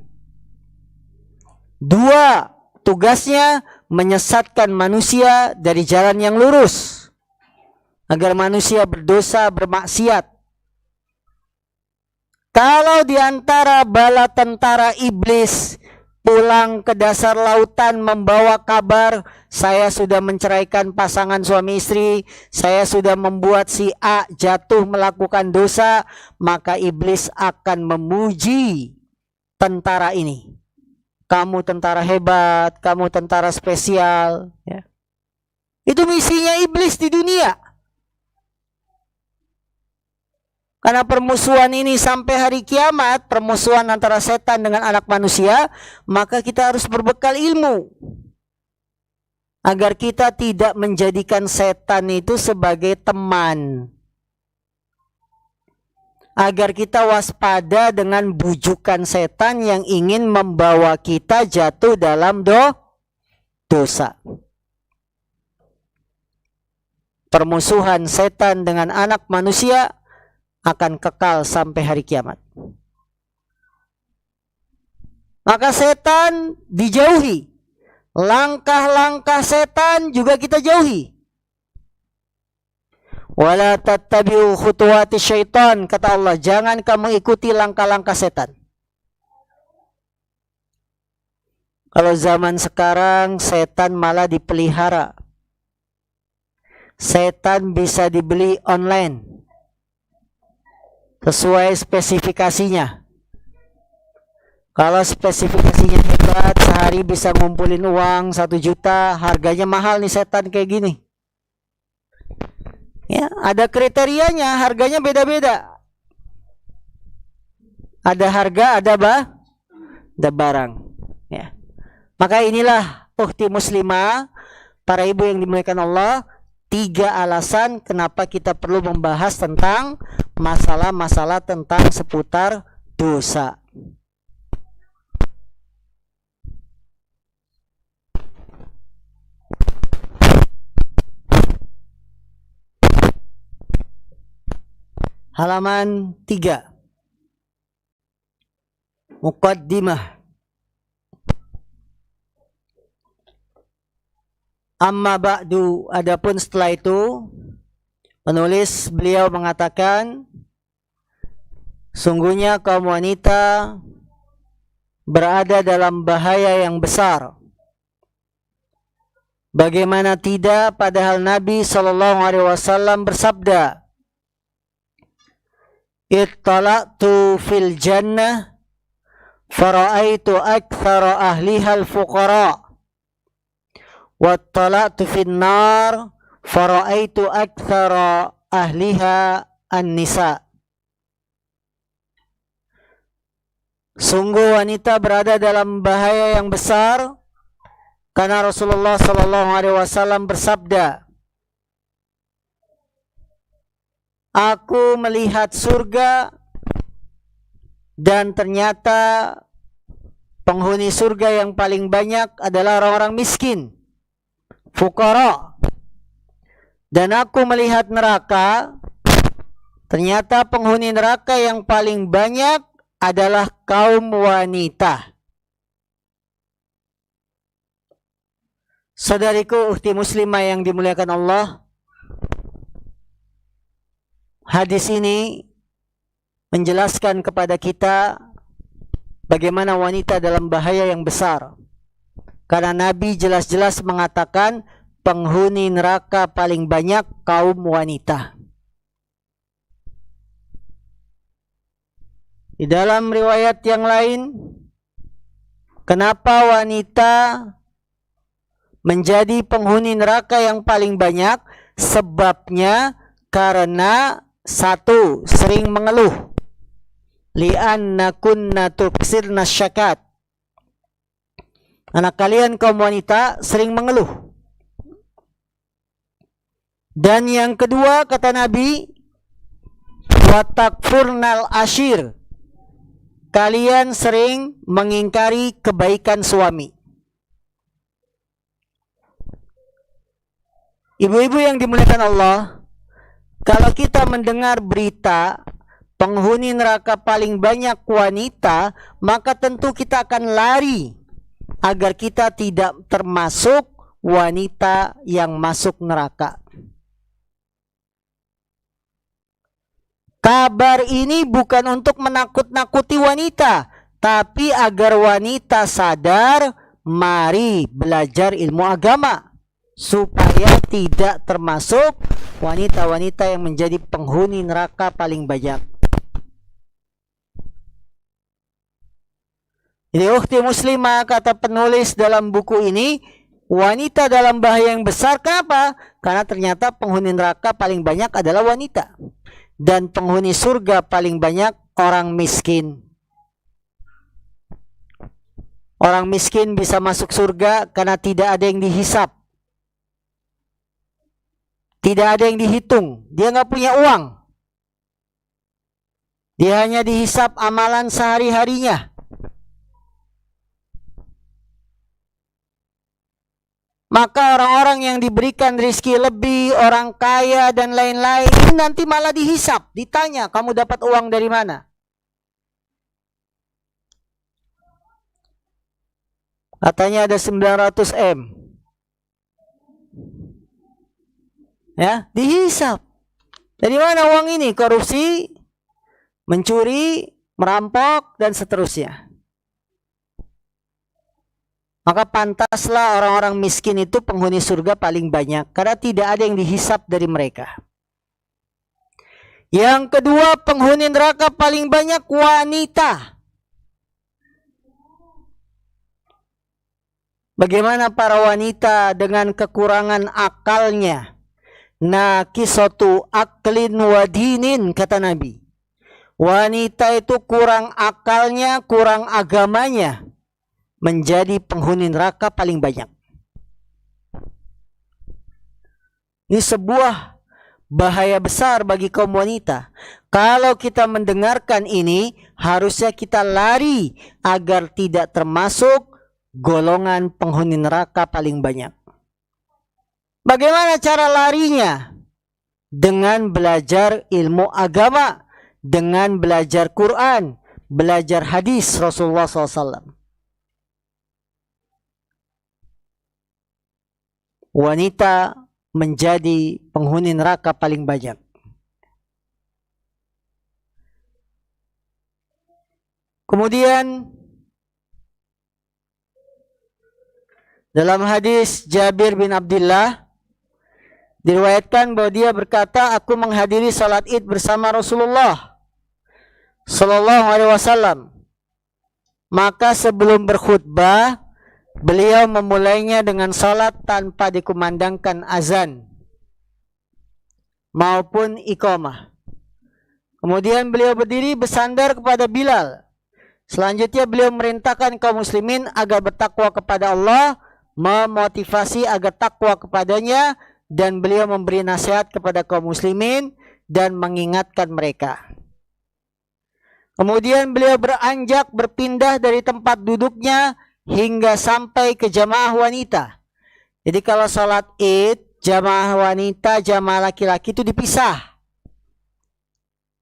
Dua, tugasnya menyesatkan manusia dari jalan yang lurus, agar manusia berdosa, bermaksiat. Kalau diantara bala tentara iblis pulang ke dasar lautan membawa kabar, saya sudah menceraikan pasangan suami istri, saya sudah membuat si A jatuh melakukan dosa, maka iblis akan memuji tentara ini. Kamu tentara hebat, kamu tentara spesial. Ya. Itu misinya iblis di dunia. Karena permusuhan ini sampai hari kiamat, permusuhan antara setan dengan anak manusia, maka kita harus berbekal ilmu. Agar kita tidak menjadikan setan itu sebagai teman. Agar kita waspada dengan bujukan setan yang ingin membawa kita jatuh dalam dosa. Permusuhan setan dengan anak manusia akan kekal sampai hari kiamat. Maka setan dijauhi. Langkah-langkah setan juga kita jauhi. Wala tattabi'u khutuwati syaitan, kata Allah, jangan kamu ikuti langkah-langkah setan. Kalau zaman sekarang setan malah dipelihara. Setan bisa dibeli online sesuai spesifikasinya. Kalau spesifikasinya hebat, sehari bisa ngumpulin uang 1 juta, harganya mahal nih setan kayak gini. Ya, ada kriterianya, harganya beda-beda. Ada harga, ada barang. Ya. Maka inilah ukhti muslimah, para ibu yang dimuliakan Allah, 3 alasan kenapa kita perlu membahas tentang masalah-masalah tentang seputar dosa. Halaman 3. Muqaddimah. Amma ba'du, adapun setelah itu, penulis beliau mengatakan, sungguhnya kaum wanita berada dalam bahaya yang besar. Bagaimana tidak, padahal Nabi SAW bersabda, ittala'tu fil jannah fara'aitu aktsara ahliha al-fuqara wattala'tu fin nar fara'aitu aktsara ahliha an-nisa. Sungguh wanita berada dalam bahaya yang besar karena Rasulullah SAW bersabda, aku melihat surga dan ternyata penghuni surga yang paling banyak adalah orang-orang miskin, fuqara. Dan aku melihat neraka, ternyata penghuni neraka yang paling banyak adalah kaum wanita. Saudariku ukhti muslimah yang dimuliakan Allah, hadis ini menjelaskan kepada kita bagaimana wanita dalam bahaya yang besar. Karena Nabi jelas-jelas mengatakan penghuni neraka paling banyak kaum wanita. Di dalam riwayat yang lain, kenapa wanita menjadi penghuni neraka yang paling banyak? Sebabnya karena satu, sering mengeluh. Li'anna kunna tuksirna syakat. Anak kalian kaum wanita sering mengeluh. Dan yang kedua kata Nabi, watakfurnal ashir. kalian sering mengingkari kebaikan suami. Ibu-ibu yang dimuliakan Allah, kalau kita mendengar berita penghuni neraka paling banyak wanita, maka tentu kita akan lari agar kita tidak termasuk wanita yang masuk neraka. Kabar ini bukan untuk menakut-nakuti wanita, tapi agar wanita sadar, mari belajar ilmu agama, supaya tidak termasuk wanita-wanita yang menjadi penghuni neraka paling banyak. Jadi ukhti muslimah, kata penulis dalam buku ini, wanita dalam bahaya yang besar. Kenapa? Karena ternyata penghuni neraka paling banyak adalah wanita. Dan penghuni surga paling banyak orang miskin. Orang miskin bisa masuk surga karena tidak ada yang dihisap. Tidak ada yang dihitung. Dia nggak punya uang. Dia hanya dihisap amalan sehari-harinya. Maka orang-orang yang diberikan rezeki lebih, orang kaya dan lain-lain, ini nanti malah dihisap, ditanya, kamu dapat uang dari mana? Katanya ada 900 M. Ya, dihisap. Dari mana uang ini? Korupsi, mencuri, merampok, dan seterusnya. Maka pantaslah orang-orang miskin itu penghuni surga paling banyak, karena tidak ada yang dihisap dari mereka. Yang kedua, penghuni neraka paling banyak wanita. Bagaimana para wanita dengan kekurangan akalnya? Nakisatu aklin wa dinin, kata Nabi. Wanita itu kurang akalnya, kurang agamanya, menjadi penghuni neraka paling banyak. Ini sebuah bahaya besar bagi kaum wanita. Kalau kita mendengarkan ini, harusnya kita lari agar tidak termasuk golongan penghuni neraka paling banyak. Bagaimana cara larinya? Dengan belajar ilmu agama, dengan belajar Quran, belajar hadis Rasulullah SAW. Wanita menjadi penghuni neraka paling banyak. Kemudian dalam hadis Jabir bin Abdullah diriwayatkan bahwa dia berkata, aku menghadiri salat Id bersama Rasulullah Sallallahu Alaihi Wasallam. Maka sebelum berkhutbah, beliau memulainya dengan salat tanpa dikumandangkan azan maupun iqamah. Kemudian beliau berdiri bersandar kepada Bilal. Selanjutnya beliau merintahkan kaum muslimin agar bertakwa kepada Allah, memotivasi agar takwa kepadanya, dan beliau memberi nasihat kepada kaum muslimin dan mengingatkan mereka. Kemudian beliau beranjak berpindah dari tempat duduknya hingga sampai ke jamaah wanita. Jadi kalau sholat Id, jamaah wanita, jamaah laki-laki itu dipisah.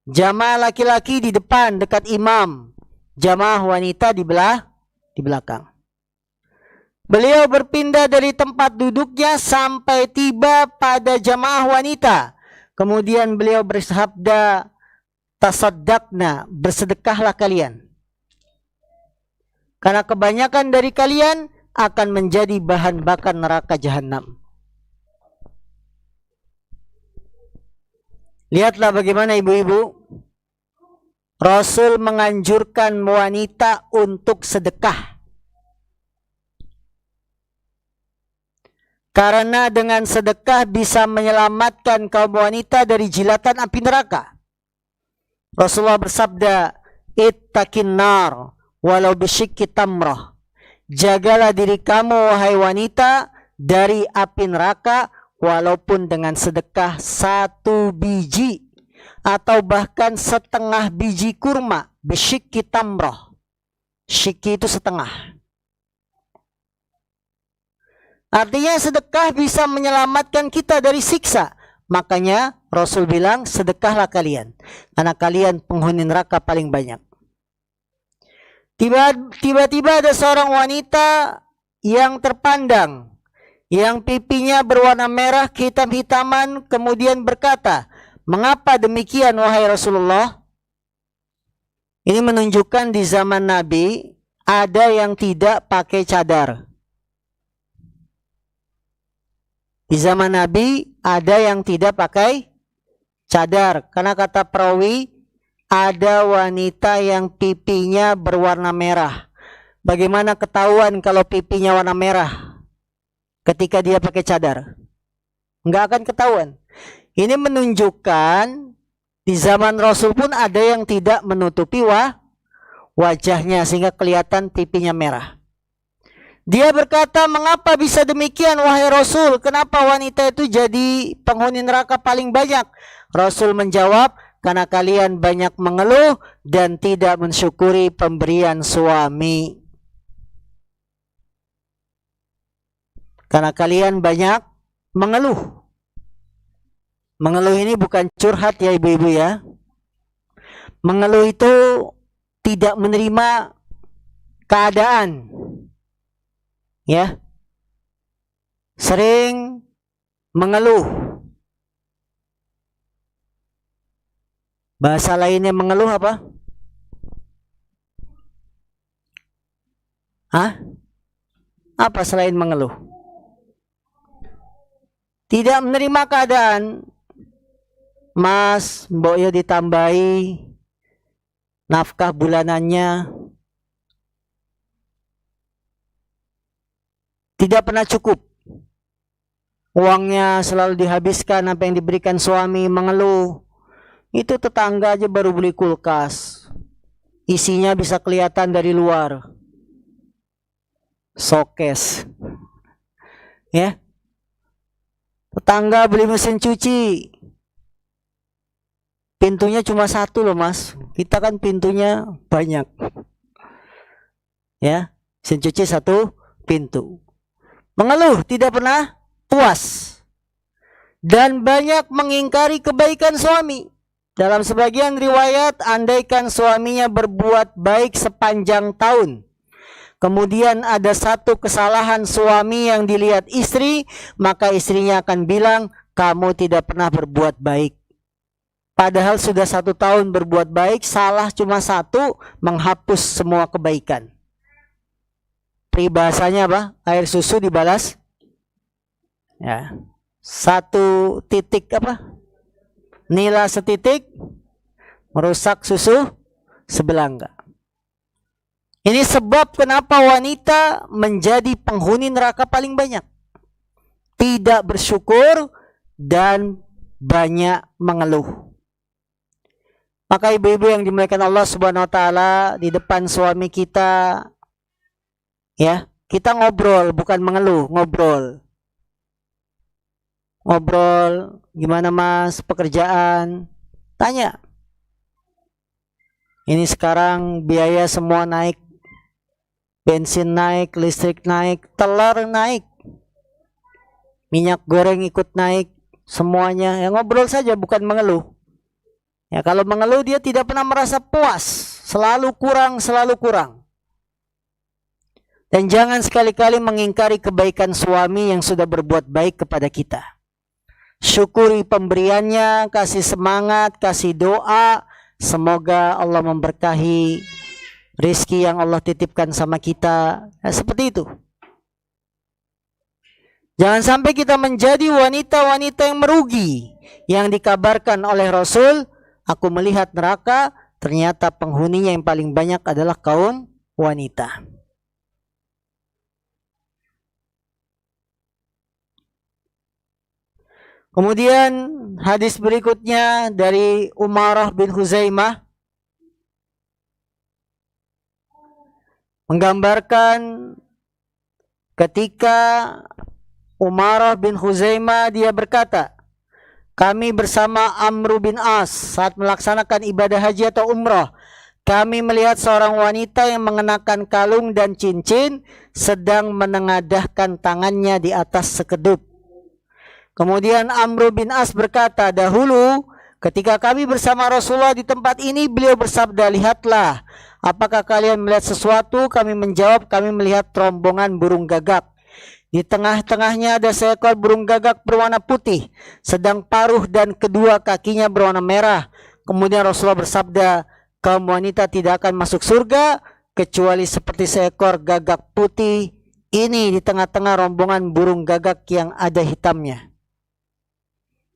Jamaah laki-laki di depan dekat imam, jamaah wanita di belakang. Beliau berpindah dari tempat duduknya sampai tiba pada jamaah wanita. Kemudian beliau bersabda, tasaddaqna, bersedekahlah kalian. Karena kebanyakan dari kalian akan menjadi bahan bakar neraka jahanam. Lihatlah bagaimana ibu-ibu, Rasul menganjurkan wanita untuk sedekah. Karena dengan sedekah bisa menyelamatkan kaum wanita dari jilatan api neraka. Rasulullah bersabda, ittaqin nar walau bisyikki tamrah. Jagalah diri kamu wahai wanita dari api neraka walaupun dengan sedekah 1 biji atau bahkan setengah biji kurma. bisyikki tamrah. Syikki itu setengah. Artinya sedekah bisa menyelamatkan kita dari siksa. Makanya Rasul bilang sedekahlah kalian, karena kalian penghuni neraka paling banyak. Tiba-tiba ada seorang wanita yang terpandang, yang pipinya berwarna merah hitam-hitaman, kemudian berkata, "Mengapa demikian wahai Rasulullah?" Ini menunjukkan di zaman Nabi ada yang tidak pakai cadar. Di zaman Nabi ada yang tidak pakai cadar. Karena kata perawi, ada wanita yang pipinya berwarna merah. Bagaimana ketahuan kalau pipinya warna merah ketika dia pakai cadar? Nggak akan ketahuan. Ini menunjukkan di zaman Rasul pun ada yang tidak menutupi wajahnya sehingga kelihatan pipinya merah. Dia berkata, "Mengapa bisa demikian wahai Rasul? Kenapa wanita itu jadi penghuni neraka paling banyak?" Rasul menjawab, "Karena kalian banyak mengeluh dan tidak mensyukuri pemberian suami." Karena kalian banyak mengeluh. Mengeluh ini bukan curhat ya ibu-ibu ya. Mengeluh itu tidak menerima keadaan. Ya, sering mengeluh. Bahasa lainnya mengeluh apa? Apa selain mengeluh? Tidak menerima keadaan. Mas, mbok yo ditambahi nafkah bulanannya. Tidak pernah cukup. Uangnya selalu dihabiskan apa yang diberikan suami, mengeluh. Itu tetangga aja baru beli kulkas. Isinya bisa kelihatan dari luar. Showcase. Ya. Tetangga beli mesin cuci. Pintunya cuma satu loh mas. Kita kan pintunya banyak. Ya. Mesin cuci satu pintu. Mengeluh, tidak pernah puas. Dan banyak mengingkari kebaikan suami. Dalam sebagian riwayat, andaikan suaminya berbuat baik sepanjang tahun, kemudian ada satu kesalahan suami yang dilihat istri, maka istrinya akan bilang, "Kamu tidak pernah berbuat baik." Padahal sudah 1 tahun berbuat baik, salah cuma satu, menghapus semua kebaikan. Peribahasanya apa? Air susu dibalas. Ya. 1 titik apa? Nila setitik merusak susu sebelangga. Ini sebab kenapa wanita menjadi penghuni neraka paling banyak. Tidak bersyukur dan banyak mengeluh. Maka ibu-ibu yang dimuliakan Allah Subhanahu wa taala, di depan suami kita, ya, kita ngobrol, bukan mengeluh, ngobrol. Ngobrol, gimana mas pekerjaan? Tanya. Ini sekarang biaya semua naik. Bensin naik, listrik naik, telur naik. Minyak goreng ikut naik, semuanya. Ya ngobrol saja, bukan mengeluh. Ya kalau mengeluh dia tidak pernah merasa puas. Selalu kurang, selalu kurang. Dan jangan sekali-kali mengingkari kebaikan suami yang sudah berbuat baik kepada kita. Syukuri pemberiannya, kasih semangat, kasih doa. Semoga Allah memberkahi rezeki yang Allah titipkan sama kita. Nah, seperti itu. Jangan sampai kita menjadi wanita-wanita yang merugi. Yang dikabarkan oleh Rasul, aku melihat neraka, ternyata penghuninya yang paling banyak adalah kaum wanita. Kemudian hadis berikutnya dari Umarah bin Huzaimah menggambarkan ketika Umarah bin Huzaimah dia berkata, kami bersama Amr bin As saat melaksanakan ibadah haji atau umrah, Kami melihat seorang wanita yang mengenakan kalung dan cincin sedang menengadahkan tangannya di atas sekedup. Kemudian Amr bin As berkata, dahulu ketika kami bersama Rasulullah di tempat ini, beliau bersabda, lihatlah, apakah kalian melihat sesuatu? Kami menjawab, kami melihat rombongan burung gagak. Di tengah-tengahnya ada seekor burung gagak berwarna putih, sedang paruh dan kedua kakinya berwarna merah. Kemudian Rasulullah bersabda, kaum wanita tidak akan masuk surga kecuali seperti seekor gagak putih ini di tengah-tengah rombongan burung gagak yang ada hitamnya.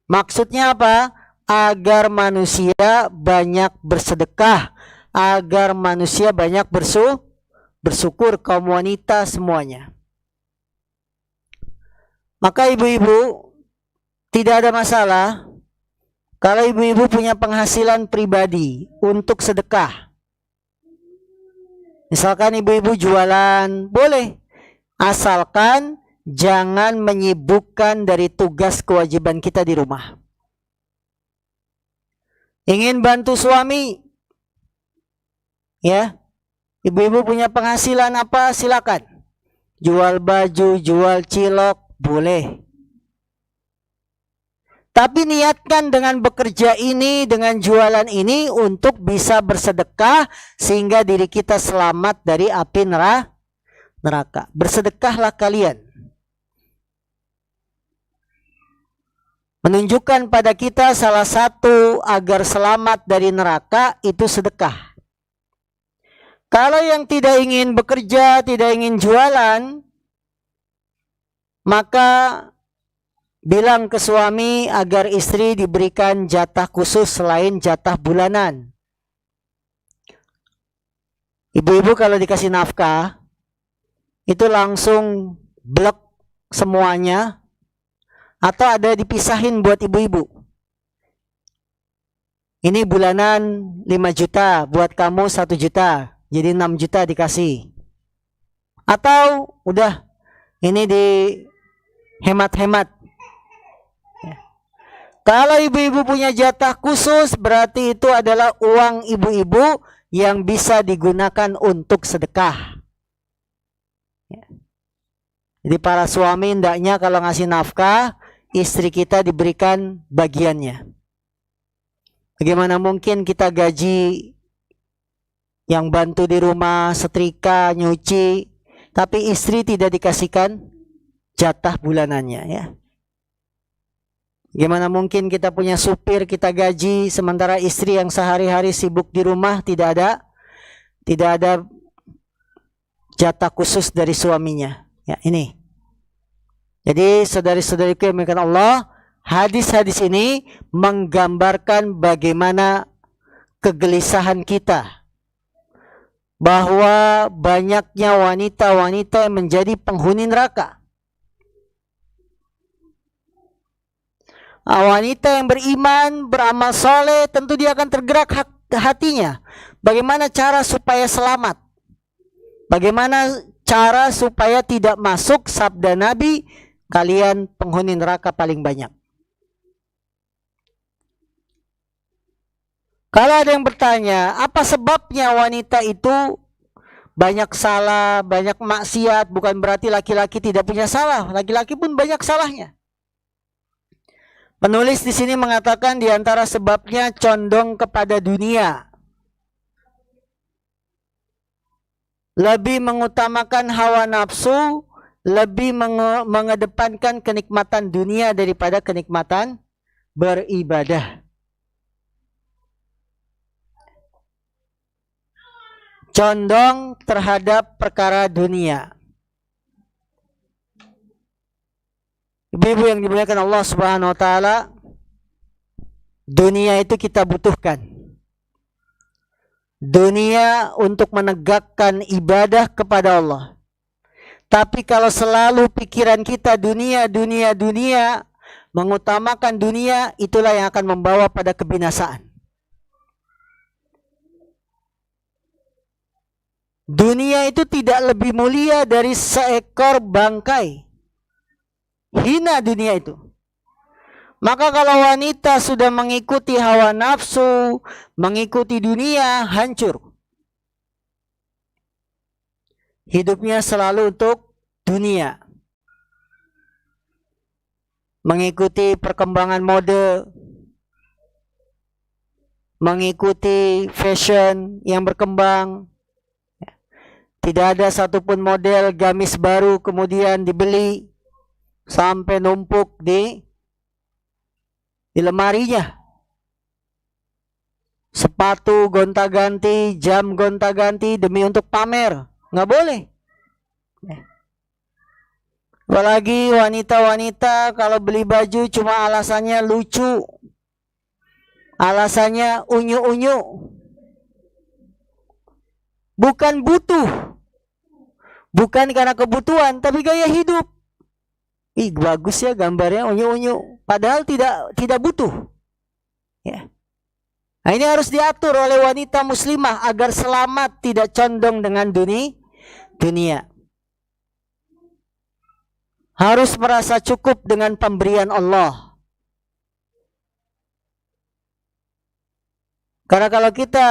Maksudnya apa? Agar manusia banyak bersedekah, agar manusia banyak bersyukur, kaum wanita semuanya. Maka ibu-ibu, tidak ada masalah kalau ibu-ibu punya penghasilan pribadi untuk sedekah. Misalkan ibu-ibu jualan, boleh. Asalkan jangan menyibukkan dari tugas kewajiban kita di rumah. Ingin bantu suami, ya, ibu-ibu punya penghasilan apa, silakan. Jual baju, jual cilok, boleh. Tapi niatkan dengan bekerja ini, dengan jualan ini untuk bisa bersedekah sehingga diri kita selamat dari api neraka. Bersedekahlah kalian. Menunjukkan pada kita salah satu agar selamat dari neraka itu sedekah. Kalau yang tidak ingin bekerja, tidak ingin jualan, maka bilang ke suami agar istri diberikan jatah khusus selain jatah bulanan. Ibu-ibu kalau dikasih nafkah, itu langsung blok semuanya, atau ada dipisahin buat ibu-ibu. Ini bulanan 5 juta, buat kamu 1 juta, jadi 6 juta dikasih. Atau udah, ini dihemat-hemat. Kalau ibu-ibu punya jatah khusus, berarti itu adalah uang ibu-ibu yang bisa digunakan untuk sedekah. Jadi para suami hendaknya kalau ngasih nafkah, istri kita diberikan bagiannya. Bagaimana mungkin kita gaji yang bantu di rumah, setrika, nyuci, tapi istri tidak dikasihkan jatah bulanannya, ya. Gimana mungkin kita punya supir, kita gaji, sementara istri yang sehari-hari sibuk di rumah tidak ada jatah khusus dari suaminya. Ya, ini. Jadi saudari-saudariku yang dimuliakan Allah, hadis-hadis ini menggambarkan bagaimana kegelisahan kita bahwa banyaknya wanita-wanita yang menjadi penghuni neraka. Wanita yang beriman, beramal soleh, tentu dia akan tergerak hatinya. Bagaimana cara supaya selamat? Bagaimana cara supaya tidak masuk sabda Nabi, kalian penghuni neraka paling banyak. Kalau ada yang bertanya, apa sebabnya wanita itu banyak salah, banyak maksiat? Bukan berarti laki-laki tidak punya salah, laki-laki pun banyak salahnya. Penulis di sini mengatakan di antara sebabnya condong kepada dunia. Lebih mengutamakan hawa nafsu, lebih mengedepankan kenikmatan dunia daripada kenikmatan beribadah. Condong terhadap perkara dunia. Ibu-ibu yang dimuliakan Allah Subhanahu wa taala, dunia itu kita butuhkan. Dunia untuk menegakkan ibadah kepada Allah. Tapi kalau selalu pikiran kita dunia, mengutamakan dunia, itulah yang akan membawa pada kebinasaan. Dunia itu tidak lebih mulia dari seekor bangkai. Hina dunia itu. Maka kalau wanita sudah mengikuti hawa nafsu, mengikuti dunia, hancur. hidupnya selalu untuk dunia. Mengikuti perkembangan mode, mengikuti fashion yang berkembang. Tidak ada satupun model gamis baru kemudian dibeli sampai numpuk di lemarinya. Sepatu gonta-ganti, jam gonta-ganti demi untuk pamer. Nggak boleh. Apalagi wanita-wanita kalau beli baju cuma alasannya lucu. Alasannya unyu-unyu. Bukan butuh. Bukan karena kebutuhan, tapi gaya hidup. Ih, bagus ya gambarnya unyu-unyu. Padahal tidak butuh. Ya. Nah, ini harus diatur oleh wanita muslimah agar selamat, tidak condong dengan dunia. Harus merasa cukup dengan pemberian Allah. Karena kalau kita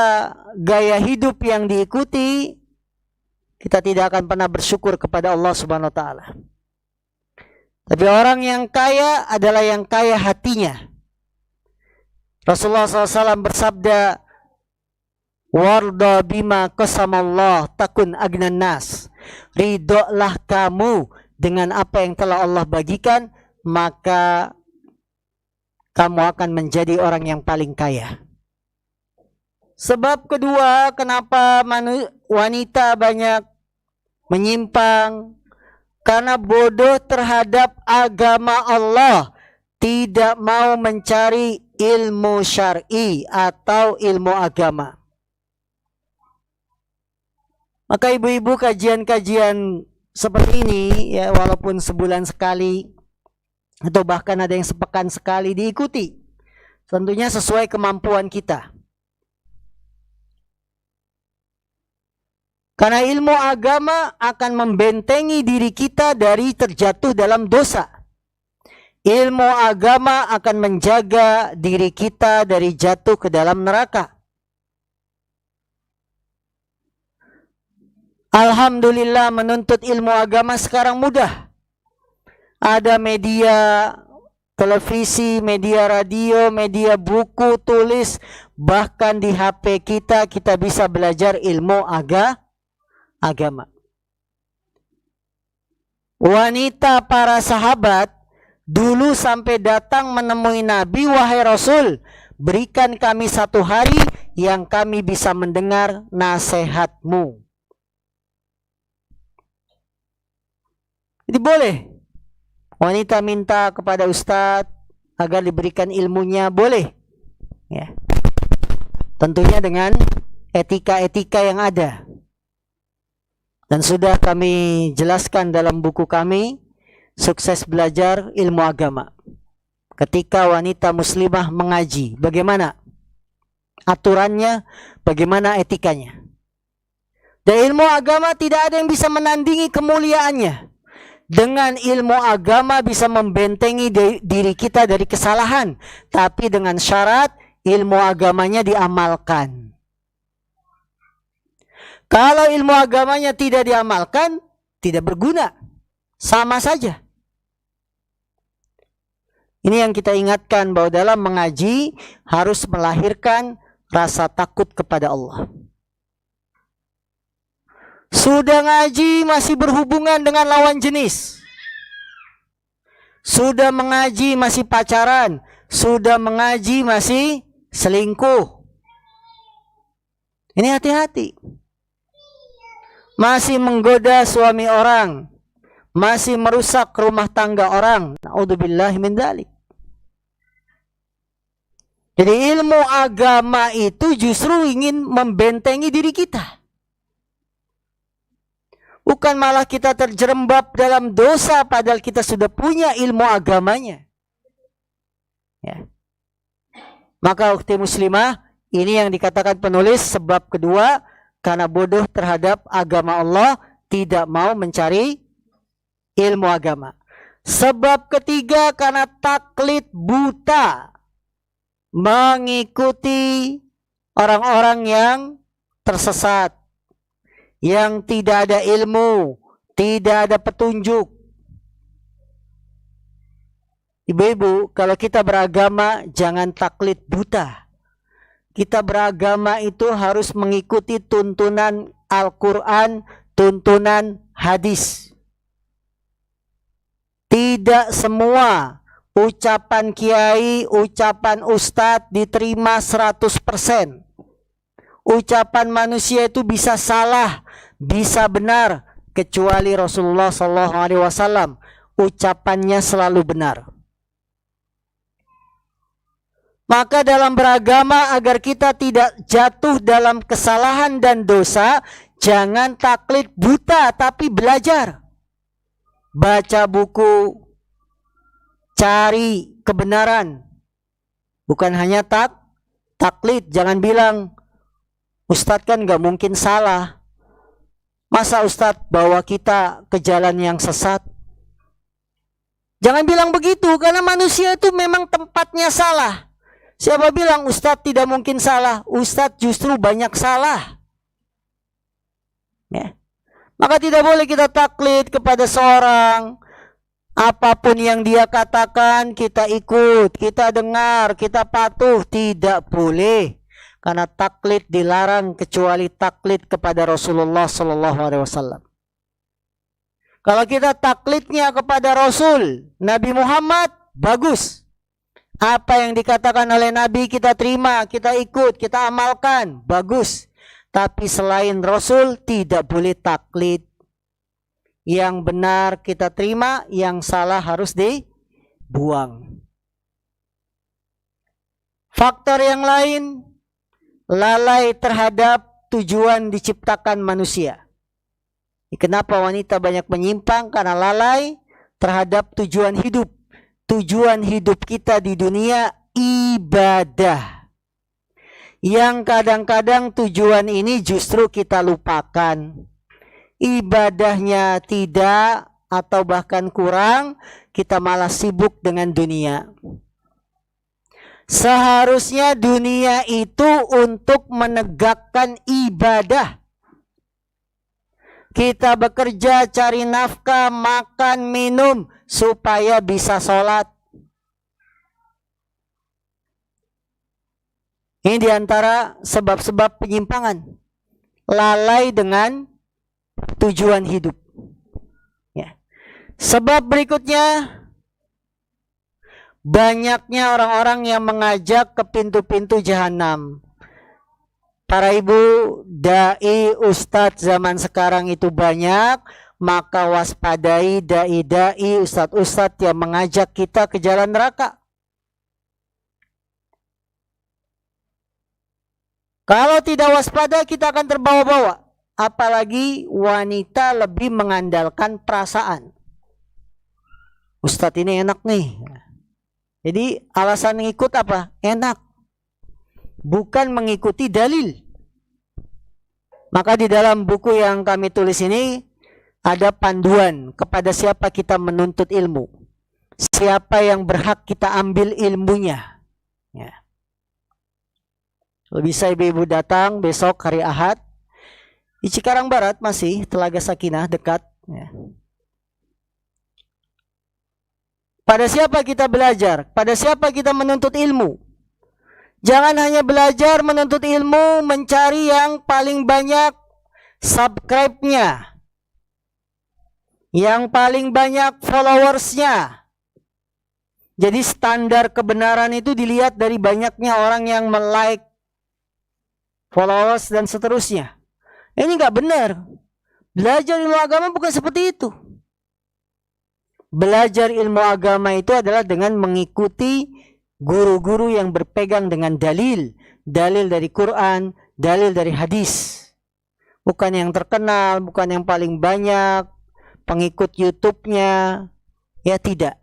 gaya hidup yang diikuti, kita tidak akan pernah bersyukur kepada Allah Subhanahu wa taala. Tapi orang yang kaya adalah yang kaya hatinya. Rasulullah SAW bersabda, "Warda bima qasamallah takun agnan nas." Ridholah kamu dengan apa yang telah Allah bagikan, maka kamu akan menjadi orang yang paling kaya. Sebab kedua, kenapa wanita banyak menyimpang? Karena bodoh terhadap agama Allah, tidak mau mencari ilmu syar'i atau ilmu agama. Maka ibu-ibu, kajian-kajian seperti ini ya, walaupun sebulan sekali atau bahkan ada yang sepekan sekali, diikuti. Tentunya sesuai kemampuan kita. Karena ilmu agama akan membentengi diri kita dari terjatuh dalam dosa. Ilmu agama akan menjaga diri kita dari jatuh ke dalam neraka. Alhamdulillah, menuntut ilmu agama sekarang mudah. Ada media televisi, media radio, media buku, tulis, bahkan di HP kita bisa belajar ilmu agama. Wanita para sahabat dulu sampai datang menemui Nabi, "Wahai Rasul, berikan kami 1 hari yang kami bisa mendengar nasihatmu." Jadi boleh wanita minta kepada ustadz agar diberikan ilmunya, boleh ya. Tentunya dengan etika-etika yang ada. Dan sudah kami jelaskan dalam buku kami, Sukses Belajar Ilmu Agama. Ketika wanita muslimah mengaji, bagaimana aturannya, bagaimana etikanya. Dan ilmu agama tidak ada yang bisa menandingi kemuliaannya. Dengan ilmu agama bisa membentengi diri kita dari kesalahan, tapi dengan syarat ilmu agamanya diamalkan. Kalau ilmu agamanya tidak diamalkan, tidak berguna. Sama saja. Ini yang kita ingatkan, bahwa dalam mengaji harus melahirkan rasa takut kepada Allah. Sudah ngaji masih berhubungan dengan lawan jenis. Sudah mengaji masih pacaran. Sudah mengaji masih selingkuh. Ini hati-hati. Masih menggoda suami orang. Masih merusak rumah tangga orang. Na'udzubillahi min dzalik. Jadi ilmu agama itu justru ingin membentengi diri kita. Bukan malah kita terjerembab dalam dosa padahal kita sudah punya ilmu agamanya. Ya. Maka ukhti muslimah, ini yang dikatakan penulis sebab kedua, karena bodoh terhadap agama Allah, tidak mau mencari ilmu agama. Sebab ketiga, karena taklid buta, mengikuti orang-orang yang tersesat, yang tidak ada ilmu, tidak ada petunjuk. Ibu-ibu, kalau kita beragama jangan taklid buta. Kita beragama itu harus mengikuti tuntunan Al-Quran, tuntunan hadis. Tidak semua ucapan kiai, ucapan ustadz diterima 100%. Ucapan manusia itu bisa salah, bisa benar, kecuali Rasulullah SAW ucapannya selalu benar. Maka dalam beragama, agar kita tidak jatuh dalam kesalahan dan dosa, jangan taklid buta tapi belajar. Baca buku, cari kebenaran. Bukan hanya taklid. Jangan bilang, Ustadz kan gak mungkin salah. Masa Ustadz bawa kita ke jalan yang sesat? Jangan bilang begitu, karena manusia itu memang tempatnya salah. Siapa bilang Ustadz tidak mungkin salah? Ustadz justru banyak salah. Ya. Maka tidak boleh kita taklid kepada seorang. Apapun yang dia katakan kita ikut, kita dengar, kita patuh. Tidak boleh. Karena taklid dilarang kecuali taklid kepada Rasulullah SAW. Kalau kita taklidnya kepada Rasul Nabi Muhammad, bagus. Apa yang dikatakan oleh Nabi kita terima, kita ikut, kita amalkan, bagus. Tapi selain Rasul tidak boleh taklid. Yang benar kita terima, yang salah harus dibuang. Faktor yang lain, lalai terhadap tujuan diciptakan manusia. Kenapa wanita banyak menyimpang? Karena lalai terhadap tujuan hidup. Tujuan hidup kita di dunia ibadah. Yang kadang-kadang tujuan ini justru kita lupakan. Ibadahnya tidak atau bahkan kurang, kita malah sibuk dengan dunia. Seharusnya dunia itu untuk menegakkan ibadah. Kita bekerja, cari nafkah, makan, minum, supaya bisa sholat. Ini diantara sebab-sebab penyimpangan. Lalai dengan tujuan hidup. Ya. Sebab berikutnya, banyaknya orang-orang yang mengajak ke pintu-pintu jahanam. Para ibu, dai, ustadz zaman sekarang itu banyak. Maka waspadai dai-dai, ustadz-ustadz yang mengajak kita ke jalan neraka. Kalau tidak waspada, kita akan terbawa-bawa. Apalagi wanita lebih mengandalkan perasaan. Ustadz ini enak nih. Jadi alasan ngikut apa? Enak. Bukan mengikuti dalil. Maka di dalam buku yang kami tulis ini ada panduan kepada siapa kita menuntut ilmu. Siapa yang berhak kita ambil ilmunya. Ya. Kalau bisa ibu-ibu datang besok hari Ahad. Di Cikarang Barat masih, Telaga Sakinah dekat. Ya. Pada siapa kita belajar? Pada siapa kita menuntut ilmu? Jangan hanya belajar menuntut ilmu, mencari yang paling banyak subscribe-nya, yang paling banyak followers-nya. Jadi standar kebenaran itu dilihat dari banyaknya orang yang like, followers, dan seterusnya. Ini nggak benar. Belajar ilmu agama bukan seperti itu. Belajar ilmu agama itu adalah dengan mengikuti guru-guru yang berpegang dengan dalil. Dalil dari Quran, dalil dari hadis. Bukan yang terkenal, bukan yang paling banyak, pengikut YouTube-nya. Ya tidak.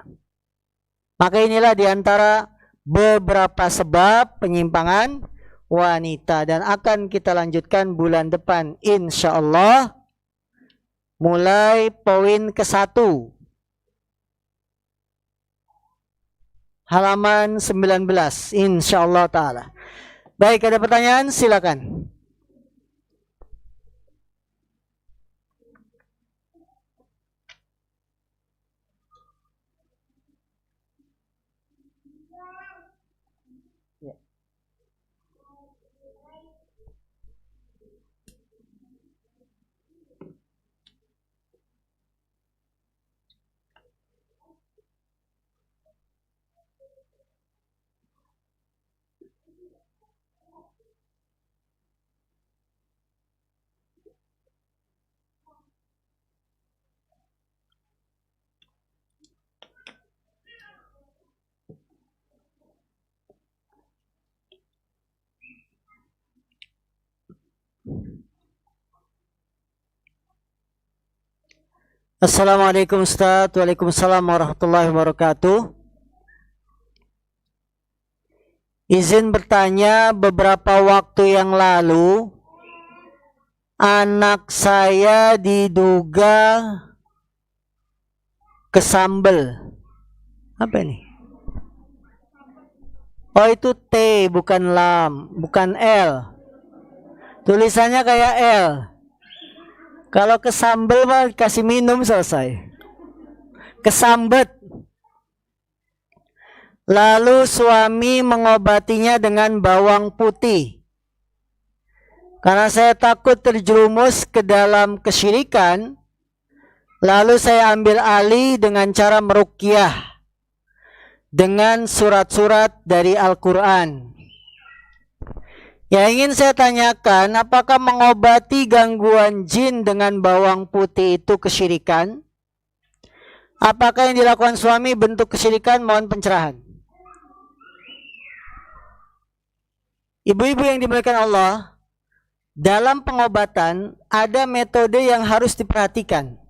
Maka inilah diantara beberapa sebab penyimpangan wanita. Dan akan kita lanjutkan bulan depan insya Allah. Mulai poin ke-1. Halaman 19 insyaallah ta'ala. Baik, ada pertanyaan? Silakan. Assalamualaikum Ustaz. Waalaikumsalam warahmatullahi wabarakatuh. Izin bertanya, beberapa waktu yang lalu anak saya diduga kesambel. Apa ini? Oh, itu T bukan lam, bukan L. Tulisannya kayak L. Kalau kesambel mah kasih minum selesai. Kesambet. Lalu suami mengobatinya dengan bawang putih. Karena saya takut terjerumus ke dalam kesyirikan, lalu saya ambil alih dengan cara meruqyah dengan surat-surat dari Al-Quran. Yang ingin saya tanyakan, apakah mengobati gangguan jin dengan bawang putih itu kesyirikan? Apakah yang dilakukan suami bentuk kesyirikan? Mohon pencerahan. Ibu-ibu yang dimuliakan Allah, dalam pengobatan ada metode yang harus diperhatikan.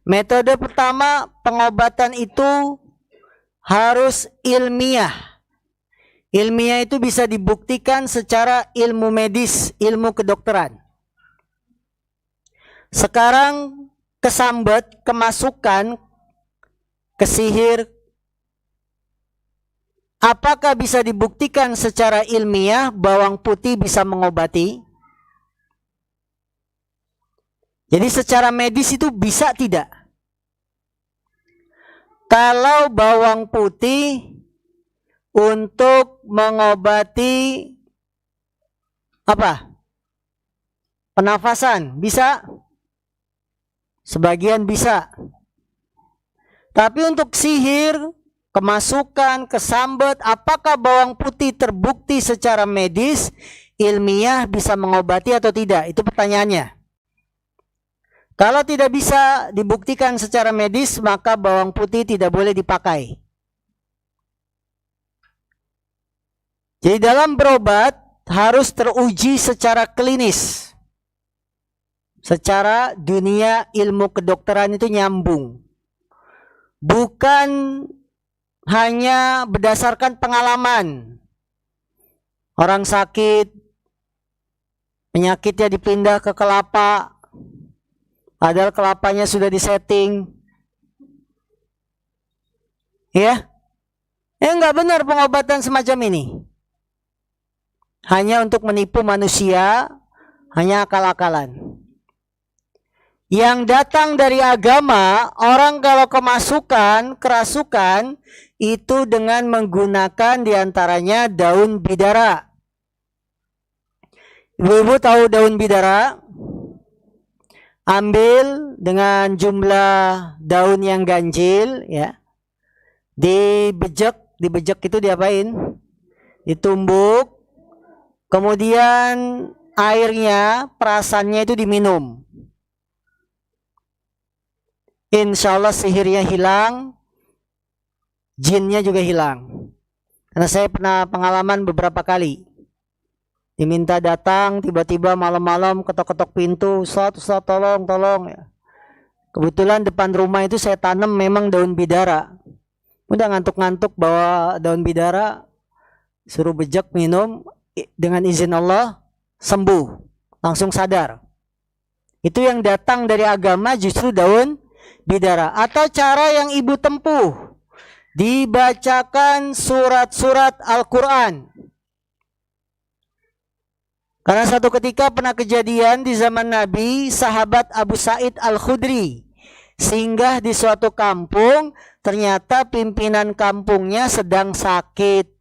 Metode pertama, pengobatan itu harus ilmiah. Ilmiah itu bisa dibuktikan secara ilmu medis, ilmu kedokteran. Sekarang kesambet, kemasukan, kesihir, apakah bisa dibuktikan secara ilmiah bawang putih bisa mengobati? Jadi secara medis itu bisa tidak? Kalau bawang putih untuk mengobati apa? Penafasan, bisa? Sebagian bisa. Tapi untuk sihir, kemasukan, kesambet, apakah bawang putih terbukti secara medis, ilmiah bisa mengobati atau tidak? Itu pertanyaannya. Kalau tidak bisa dibuktikan secara medis, maka bawang putih tidak boleh dipakai. Jadi dalam berobat harus teruji secara klinis. Secara dunia ilmu kedokteran itu nyambung. Bukan hanya berdasarkan pengalaman. Orang sakit, penyakitnya dipindah ke kelapa, padahal kelapanya sudah disetting. Ya? Enggak benar pengobatan semacam ini. Hanya untuk menipu manusia, hanya akal-akalan. Yang datang dari agama, orang kalau kemasukan, kerasukan, itu dengan menggunakan diantaranya daun bidara. Ibu-ibu tahu daun bidara? Ambil dengan jumlah daun yang ganjil, ya. Dibejek itu diapain? Ditumbuk. Kemudian airnya, perasannya itu diminum. Insya Allah sihirnya hilang, jinnya juga hilang. Karena saya pernah pengalaman beberapa kali. Diminta datang, tiba-tiba malam-malam ketok-ketok pintu, Ustaz, tolong. Ya. Kebetulan depan rumah itu saya tanam memang daun bidara. Udah ngantuk-ngantuk bawa daun bidara, suruh bejek minum. Dengan izin Allah sembuh, langsung sadar. Itu yang datang dari agama justru daun bidara. Atau cara yang ibu tempuh, dibacakan surat-surat Al-Quran. Karena satu ketika pernah kejadian di zaman Nabi, sahabat Abu Sa'id Al-Khudri singgah di suatu kampung, ternyata pimpinan kampungnya sedang sakit.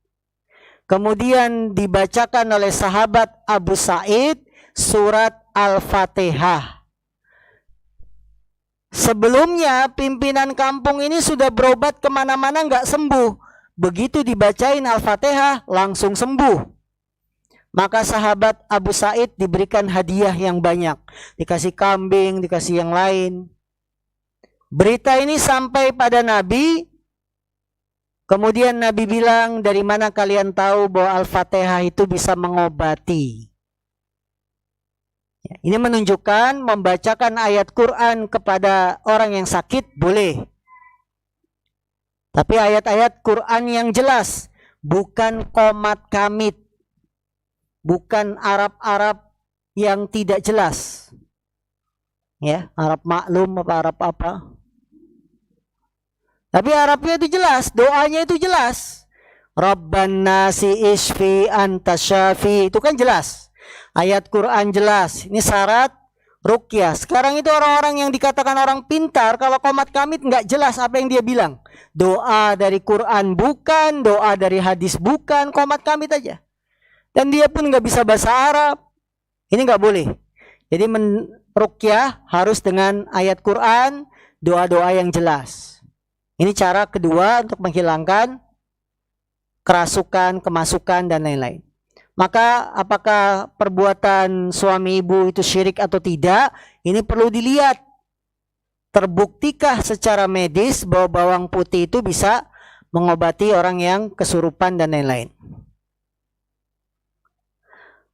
Kemudian dibacakan oleh sahabat Abu Sa'id surat Al-Fatihah. Sebelumnya pimpinan kampung ini sudah berobat kemana-mana nggak sembuh. Begitu dibacain Al-Fatihah langsung sembuh. Maka sahabat Abu Sa'id diberikan hadiah yang banyak. Dikasih kambing, dikasih yang lain. Berita ini sampai pada Nabi. Kemudian Nabi bilang, dari mana kalian tahu bahwa Al-Fatihah itu bisa mengobati? Ini menunjukkan membacakan ayat Quran kepada orang yang sakit boleh. Tapi ayat-ayat Quran yang jelas, bukan komat kamit, bukan Arab-Arab yang tidak jelas. Ya, Arab maklum apa Arab apa. Tapi Arabnya itu jelas, doanya itu jelas. Rabban nasi isfi anta syafi, itu kan jelas. Ayat Quran jelas. Ini syarat ruqyah. Sekarang itu orang-orang yang dikatakan orang pintar, kalau qomat kamit nggak jelas apa yang dia bilang. Doa dari Quran bukan, doa dari hadis bukan, qomat kamit aja. Dan dia pun nggak bisa bahasa Arab. Ini nggak boleh. Jadi ruqyah harus dengan ayat Quran, doa-doa yang jelas. Ini cara kedua untuk menghilangkan kerasukan, kemasukan, dan lain-lain. Maka apakah perbuatan suami ibu itu syirik atau tidak? Ini perlu dilihat. Terbuktikah secara medis bahwa bawang putih itu bisa mengobati orang yang kesurupan dan lain-lain?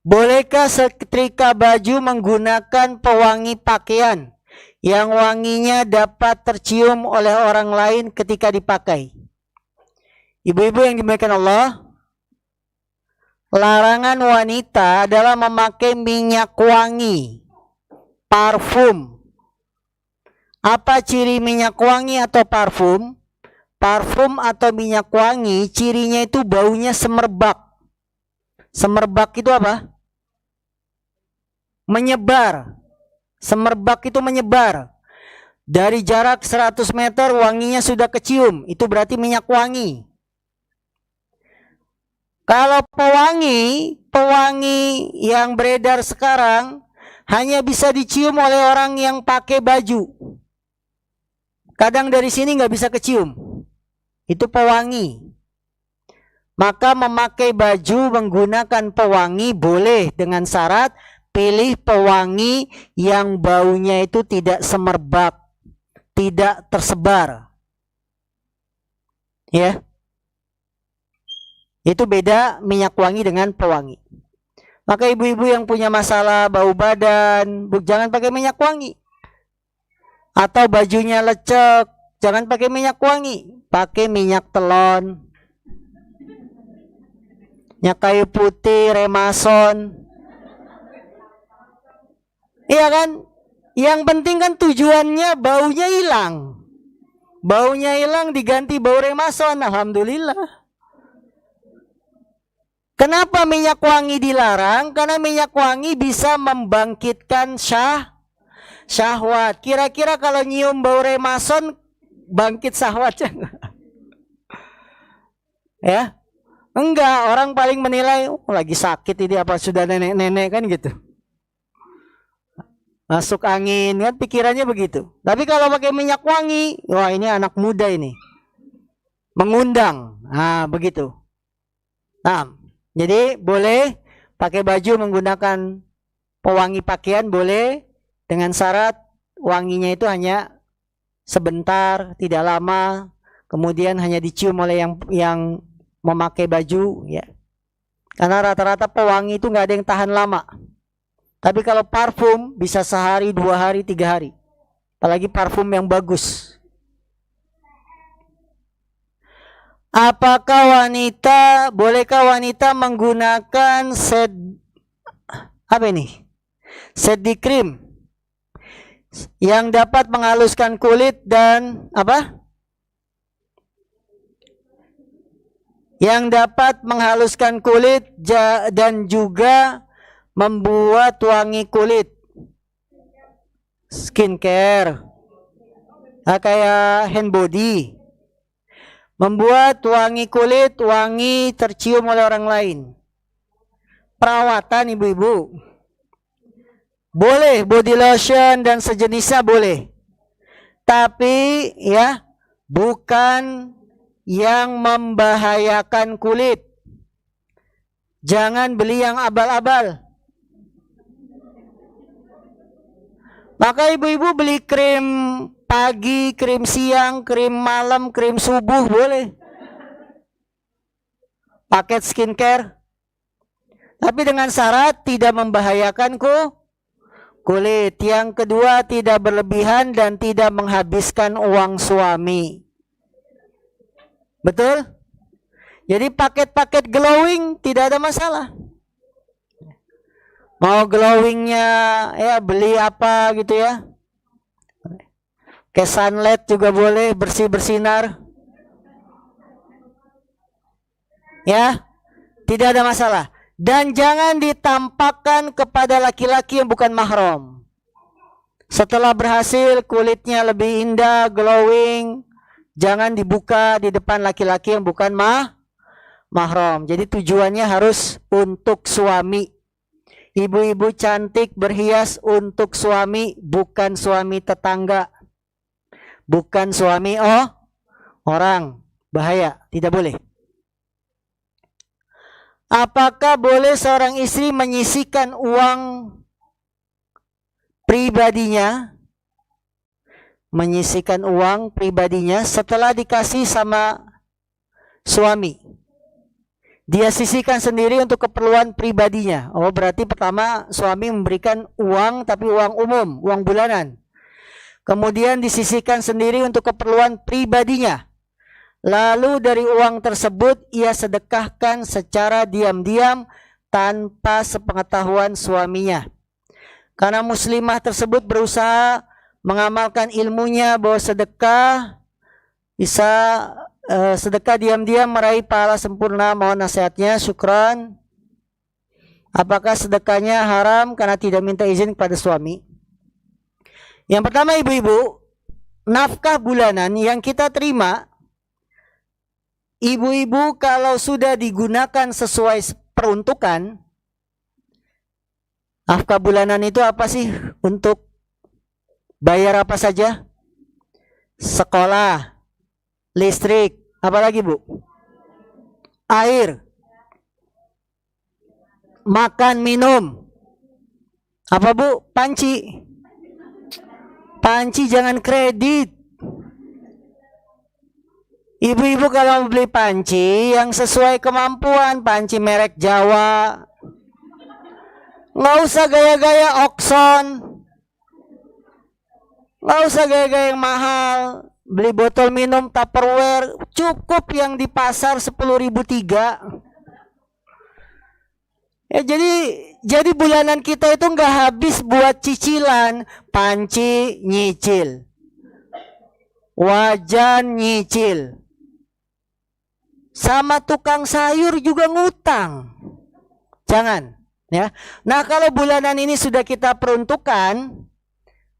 Bolehkah setrika baju menggunakan pewangi pakaian yang wanginya dapat tercium oleh orang lain ketika dipakai? Ibu-ibu yang dimuliakan Allah, larangan wanita adalah memakai minyak wangi, parfum. Apa ciri minyak wangi atau parfum? Parfum atau minyak wangi cirinya itu baunya semerbak. Semerbak itu apa? Menyebar. Semerbak itu menyebar. Dari jarak 100 meter wanginya sudah kecium. Itu berarti minyak wangi. Kalau pewangi yang beredar sekarang hanya bisa dicium oleh orang yang pakai baju. Kadang dari sini nggak bisa kecium. Itu pewangi. Maka memakai baju menggunakan pewangi boleh dengan syarat pilih pewangi yang baunya itu tidak semerbak, tidak tersebar. Ya. Itu beda minyak wangi dengan pewangi. Maka ibu-ibu yang punya masalah bau badan, jangan pakai minyak wangi. Atau bajunya lecek, jangan pakai minyak wangi, pakai minyak telon. Minyak kayu putih, remason. Iya kan? Yang penting kan tujuannya baunya hilang. Baunya hilang diganti bau remason, alhamdulillah. Kenapa minyak wangi dilarang? Karena minyak wangi bisa membangkitkan syahwat. Kira-kira kalau nyium bau remason bangkit syahwatnya? Ya? Enggak, orang paling menilai lagi sakit ini apa sudah nenek-nenek kan gitu. Masuk angin kan pikirannya begitu. Tapi kalau pakai minyak wangi, wah ini anak muda ini. Mengundang. Nah, begitu. Nah, jadi boleh pakai baju menggunakan pewangi pakaian boleh dengan syarat wanginya itu hanya sebentar, tidak lama, kemudian hanya dicium oleh yang memakai baju, ya. Karena rata-rata pewangi itu nggak ada yang tahan lama. Tapi kalau parfum bisa sehari, 2 hari, 3 hari. Apalagi parfum yang bagus. Bolehkah wanita menggunakan CD cream yang dapat menghaluskan kulit dan yang dapat menghaluskan kulit dan juga membuat wangi kulit, skincare, kayak hand body, membuat wangi kulit wangi tercium oleh orang lain. Perawatan ibu-ibu boleh, body lotion dan sejenisnya boleh, tapi ya bukan yang membahayakan kulit. Jangan beli yang abal-abal. Maka ibu-ibu beli krim pagi, krim siang, krim malam, krim subuh boleh. Paket skincare. Tapi dengan syarat tidak membahayakan kulit. Yang kedua, tidak berlebihan dan tidak menghabiskan uang suami. Betul? Jadi paket-paket glowing tidak ada masalah. Mau glowingnya ya beli apa gitu ya. Kayak sunlight juga boleh, bersih bersinar. Ya, tidak ada masalah. Dan jangan ditampakkan kepada laki-laki yang bukan mahram. Setelah berhasil kulitnya lebih indah, glowing, jangan dibuka di depan laki-laki yang bukan mahram. Jadi tujuannya harus untuk suami. Ibu-ibu cantik berhias untuk suami, bukan suami tetangga. Bukan suami orang. Bahaya, tidak boleh. Apakah boleh seorang istri menyisihkan uang pribadinya? Menyisihkan uang pribadinya setelah dikasih sama suami. Dia sisihkan sendiri untuk keperluan pribadinya. Oh, berarti pertama suami memberikan uang tapi uang umum, uang bulanan. Kemudian disisihkan sendiri untuk keperluan pribadinya. Lalu dari uang tersebut ia sedekahkan secara diam-diam tanpa sepengetahuan suaminya. Karena muslimah tersebut berusaha mengamalkan ilmunya bahwa sedekah bisa sedekah diam-diam meraih pahala sempurna. Mohon nasihatnya, syukran. Apakah sedekahnya haram karena tidak minta izin kepada suami? Yang pertama, ibu-ibu, nafkah bulanan yang kita terima, ibu-ibu kalau sudah digunakan sesuai peruntukan, nafkah bulanan itu apa sih? Untuk bayar apa saja? Sekolah, listrik, apalagi Bu? Air, makan, minum. Apa Bu? Panci. Panci jangan kredit. Ibu-ibu kalau beli panci yang sesuai kemampuan, panci merek Jawa. Nggak usah gaya-gaya Oxon. Nggak usah gaya-gaya yang mahal. Beli botol minum Tupperware, cukup yang di pasar 10.003. Ya, jadi bulanan kita itu nggak habis buat cicilan. Panci nyicil, wajan nyicil, sama tukang sayur juga ngutang. Jangan, ya. Nah, kalau bulanan ini sudah kita peruntukkan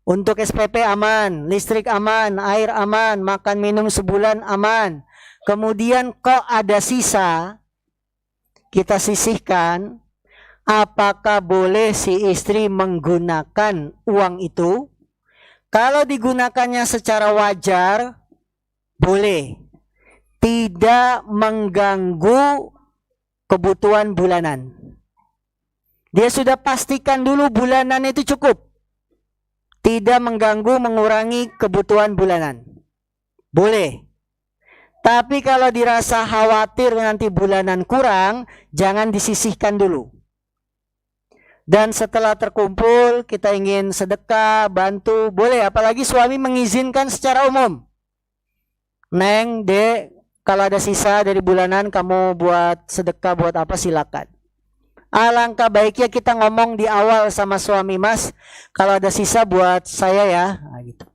untuk SPP aman, listrik aman, air aman, makan minum sebulan aman. Kemudian kok ada sisa, kita sisihkan. Apakah boleh si istri menggunakan uang itu? Kalau digunakannya secara wajar, boleh. Tidak mengganggu kebutuhan bulanan. Dia sudah pastikan dulu bulanan itu cukup. Tidak mengganggu, mengurangi kebutuhan bulanan. Boleh. Tapi kalau dirasa khawatir nanti bulanan kurang, jangan disisihkan dulu. Dan setelah terkumpul kita ingin sedekah, bantu, boleh. Apalagi suami mengizinkan secara umum. Neng, Dek, kalau ada sisa dari bulanan kamu buat sedekah, buat apa silakan. Alangkah baiknya kita ngomong di awal sama suami, Mas, kalau ada sisa buat saya ya. Nah, gitu.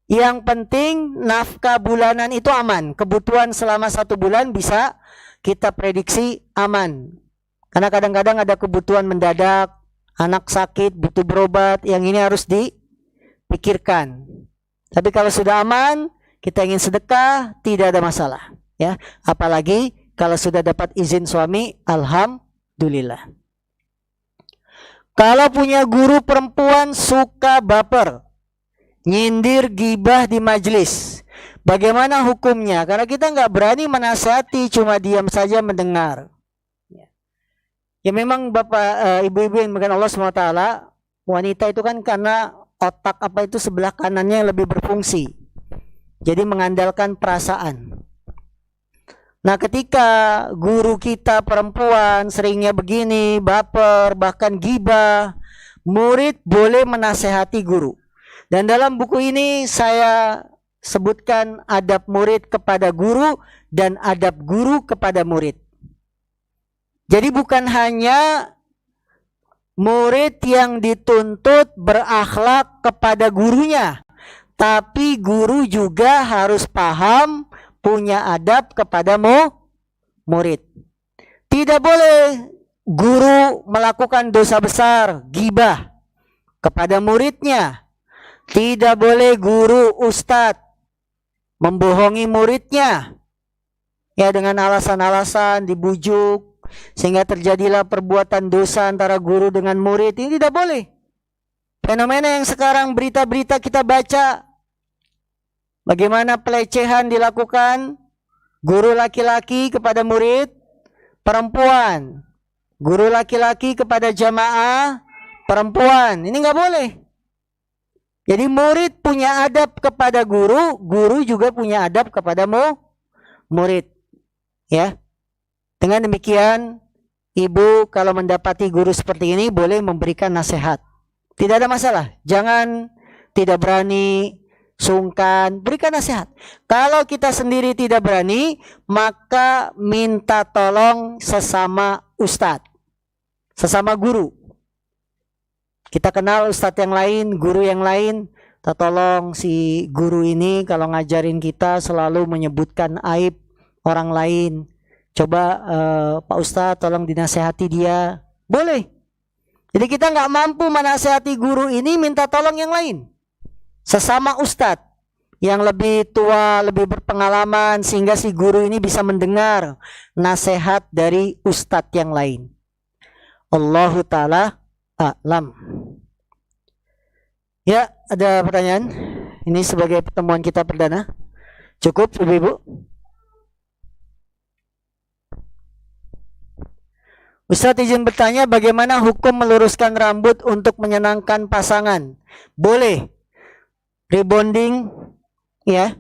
Yang penting nafkah bulanan itu aman. Kebutuhan selama 1 bulan bisa kita prediksi aman. Karena kadang-kadang ada kebutuhan mendadak, anak sakit, butuh berobat, yang ini harus dipikirkan. Tapi kalau sudah aman, kita ingin sedekah, tidak ada masalah. Ya, apalagi kalau sudah dapat izin suami, alhamdulillah. Kalau punya guru perempuan suka baper, nyindir, gibah di majelis, bagaimana hukumnya? Karena kita nggak berani menasihati, cuma diam saja mendengar. Ya memang Bapak, Ibu-ibu yang dimuliakan Allah SWT, wanita itu kan karena otak apa itu sebelah kanannya yang lebih berfungsi. Jadi mengandalkan perasaan. Nah, ketika guru kita perempuan seringnya begini, baper, bahkan gibah, murid boleh menasehati guru. Dan dalam buku ini saya sebutkan adab murid kepada guru dan adab guru kepada murid. Jadi bukan hanya murid yang dituntut berakhlak kepada gurunya, tapi guru juga harus paham, punya adab kepada murid. Tidak boleh guru melakukan dosa besar, gibah kepada muridnya. Tidak boleh guru ustadz membohongi muridnya, ya, dengan alasan-alasan dibujuk sehingga terjadilah perbuatan dosa antara guru dengan murid. Ini tidak boleh. Fenomena yang sekarang berita-berita kita baca, bagaimana pelecehan dilakukan guru laki-laki kepada murid perempuan, guru laki-laki kepada jamaah perempuan. Ini nggak boleh. Jadi murid punya adab kepada guru, guru juga punya adab kepada murid. Ya. Dengan demikian, ibu kalau mendapati guru seperti ini boleh memberikan nasihat. Tidak ada masalah. Jangan tidak berani, sungkan, berikan nasihat. Kalau kita sendiri tidak berani, maka minta tolong sesama ustadz, sesama guru. Kita kenal ustadz yang lain, guru yang lain, kita tolong si guru ini kalau ngajarin kita selalu menyebutkan aib orang lain. Coba Pak Ustadz tolong dinasehati dia. Boleh. Jadi kita nggak mampu menasehati guru ini, minta tolong yang lain, sesama ustadz yang lebih tua, lebih berpengalaman, sehingga si guru ini bisa mendengar nasihat dari ustadz yang lain. Allahu ta'ala a'lam. Ya, ada pertanyaan? Ini sebagai pertemuan kita perdana. Cukup, ibu-ibu? Ustadz izin bertanya, bagaimana hukum meluruskan rambut untuk menyenangkan pasangan? Boleh. Rebonding, ya.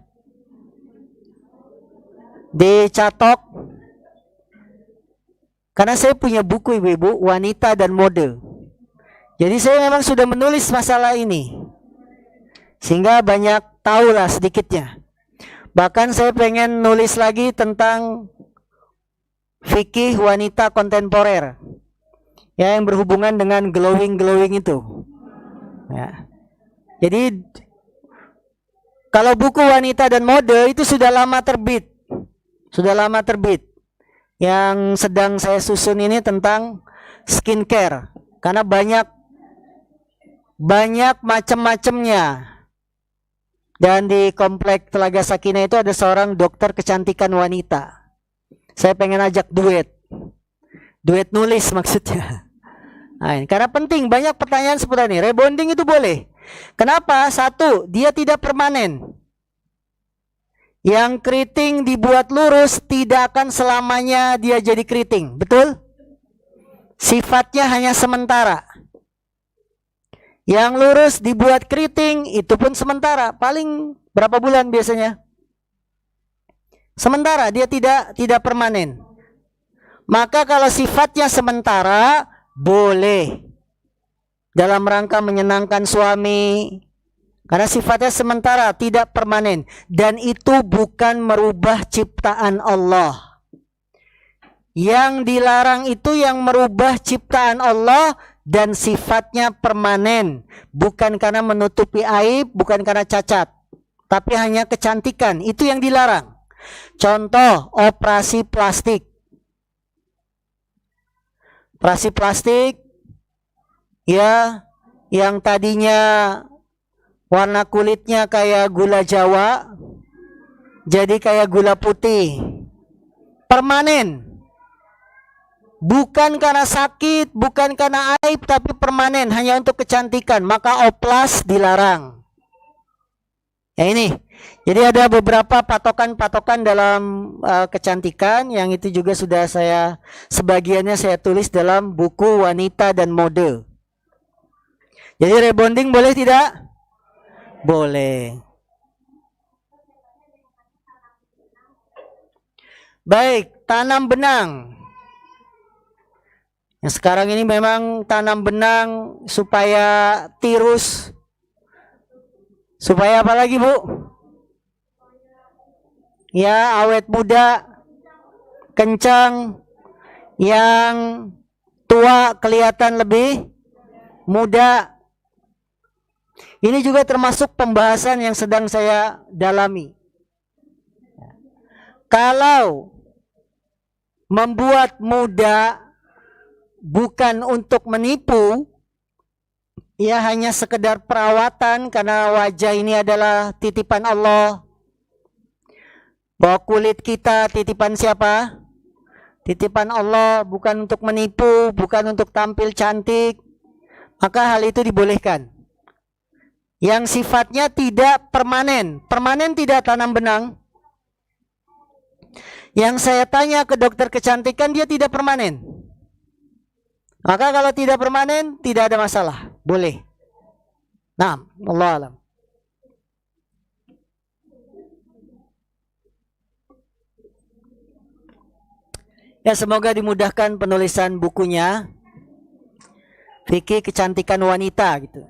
Dicatok. Karena saya punya buku, ibu-ibu, wanita dan mode. Jadi saya memang sudah menulis masalah ini, sehingga banyak tahu lah sedikitnya. Bahkan saya pengen nulis lagi tentang fikih wanita kontemporer, ya, yang berhubungan dengan glowing itu, ya. Jadi kalau buku wanita dan mode itu sudah lama terbit. Yang sedang saya susun ini tentang skincare, karena banyak macam-macamnya. Dan di komplek Telaga Sakinah itu ada seorang dokter kecantikan wanita. Saya pengen ajak duet nulis maksudnya. Nah, karena penting, banyak pertanyaan seputar ini. Rebonding itu boleh. Kenapa? Satu, dia tidak permanen. Yang keriting dibuat lurus tidak akan selamanya dia jadi keriting, betul? Sifatnya hanya sementara. Yang lurus dibuat keriting itu pun sementara, paling berapa bulan biasanya? Sementara, dia tidak permanen. Maka kalau sifatnya sementara, boleh dalam rangka menyenangkan suami, karena sifatnya sementara, tidak permanen, dan itu bukan merubah ciptaan Allah. Yang dilarang itu yang merubah ciptaan Allah dan sifatnya permanen, bukan karena menutupi aib, bukan karena cacat, tapi hanya kecantikan. Itu yang dilarang. Contoh, operasi plastik. Operasi plastik, ya, yang tadinya warna kulitnya kayak gula Jawa, jadi kayak gula putih. Permanen. Bukan karena sakit, bukan karena aib, tapi permanen, hanya untuk kecantikan. Maka oplas dilarang. Ya ini. Jadi ada beberapa patokan-patokan dalam kecantikan, yang itu juga sudah sebagiannya saya tulis dalam buku Wanita dan Mode. Jadi rebonding boleh tidak? Boleh. Baik, tanam benang. Yang sekarang ini memang tanam benang supaya tirus, supaya apa lagi, Bu? Ya, awet muda, kencang, yang tua kelihatan lebih muda. Ini juga termasuk pembahasan yang sedang saya dalami. Kalau membuat muda bukan untuk menipu, ya hanya sekedar perawatan karena wajah ini adalah titipan Allah. Bahwa kulit kita titipan siapa? Titipan Allah, bukan untuk menipu, bukan untuk tampil cantik. Maka hal itu dibolehkan. Yang sifatnya tidak permanen. Permanen tidak tanam benang. Yang saya tanya ke dokter kecantikan, dia tidak permanen. Maka kalau tidak permanen, tidak ada masalah. Boleh. Nah, Allah alam. Ya, semoga dimudahkan penulisan bukunya. Fikih kecantikan wanita gitu.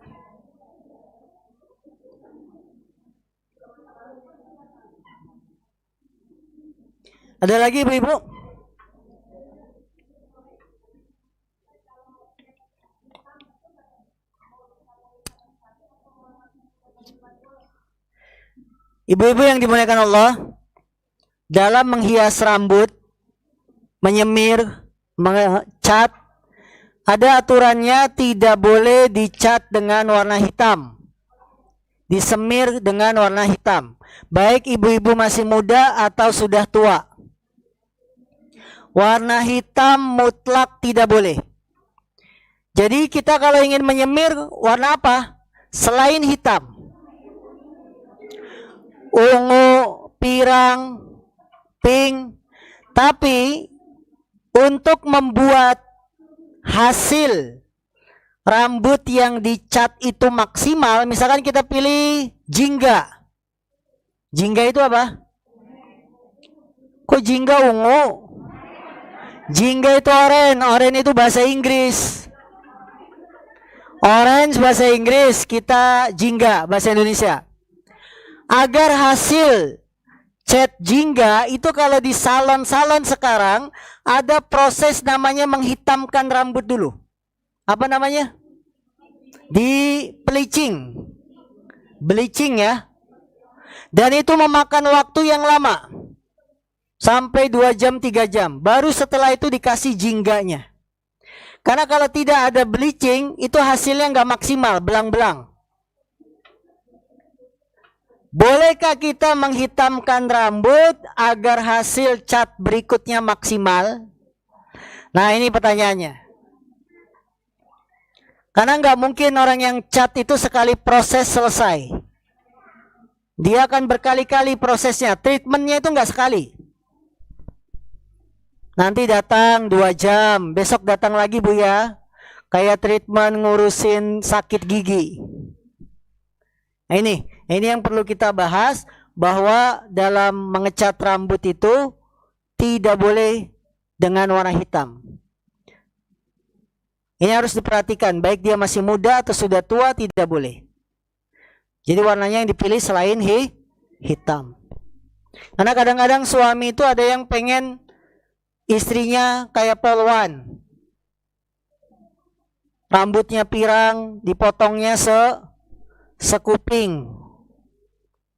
Ada lagi ibu-ibu? Ibu-ibu yang dimuliakan Allah, dalam menghias rambut, menyemir, mengecat, ada aturannya, tidak boleh dicat dengan warna hitam, disemir dengan warna hitam, baik ibu-ibu masih muda atau sudah tua. Warna hitam mutlak tidak boleh. Jadi kita kalau ingin menyemir, warna apa? Selain hitam, ungu, pirang, pink. Tapi untuk membuat hasil rambut yang dicat itu maksimal, misalkan kita pilih jingga. Jingga itu apa? Kok jingga ungu? Jingga itu orange. Orange itu bahasa Inggris. Orange bahasa Inggris, kita jingga bahasa Indonesia. Agar hasil cat jingga itu, kalau di salon-salon sekarang ada proses namanya menghitamkan rambut dulu. Apa namanya? Di bleaching. Bleaching ya. Dan itu memakan waktu yang lama. Sampai 2 jam, 3 jam. Baru setelah itu dikasih jingganya. Karena kalau tidak ada bleaching, itu hasilnya nggak maksimal, belang-belang. Bolehkah kita menghitamkan rambut agar hasil cat berikutnya maksimal? Nah, ini pertanyaannya. Karena nggak mungkin orang yang cat itu sekali proses selesai. Dia akan berkali-kali prosesnya. Treatmentnya itu nggak sekali. Nanti datang 2 jam, besok datang lagi Bu ya. Kayak treatment ngurusin sakit gigi. Nah, ini yang perlu kita bahas, bahwa dalam mengecat rambut itu tidak boleh dengan warna hitam. Ini harus diperhatikan, baik dia masih muda atau sudah tua, tidak boleh. Jadi warnanya yang dipilih selain hitam. Karena kadang-kadang suami itu ada yang pengen istrinya kayak polwan, rambutnya pirang, dipotongnya sekuping.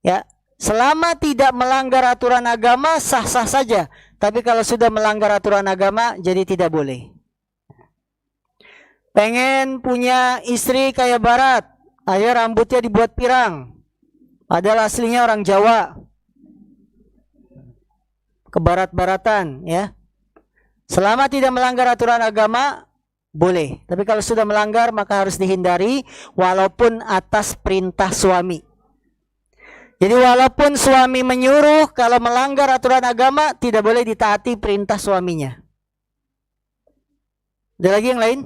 Ya, selama tidak melanggar aturan agama sah-sah saja. Tapi kalau sudah melanggar aturan agama, jadi tidak boleh. Pengen punya istri kayak barat, ayo rambutnya dibuat pirang. Padahal aslinya orang Jawa. Kebarat-baratan ya. Selama tidak melanggar aturan agama, boleh. Tapi kalau sudah melanggar, maka harus dihindari, walaupun atas perintah suami. Jadi walaupun suami menyuruh, kalau melanggar aturan agama, tidak boleh ditaati perintah suaminya. Ada lagi yang lain?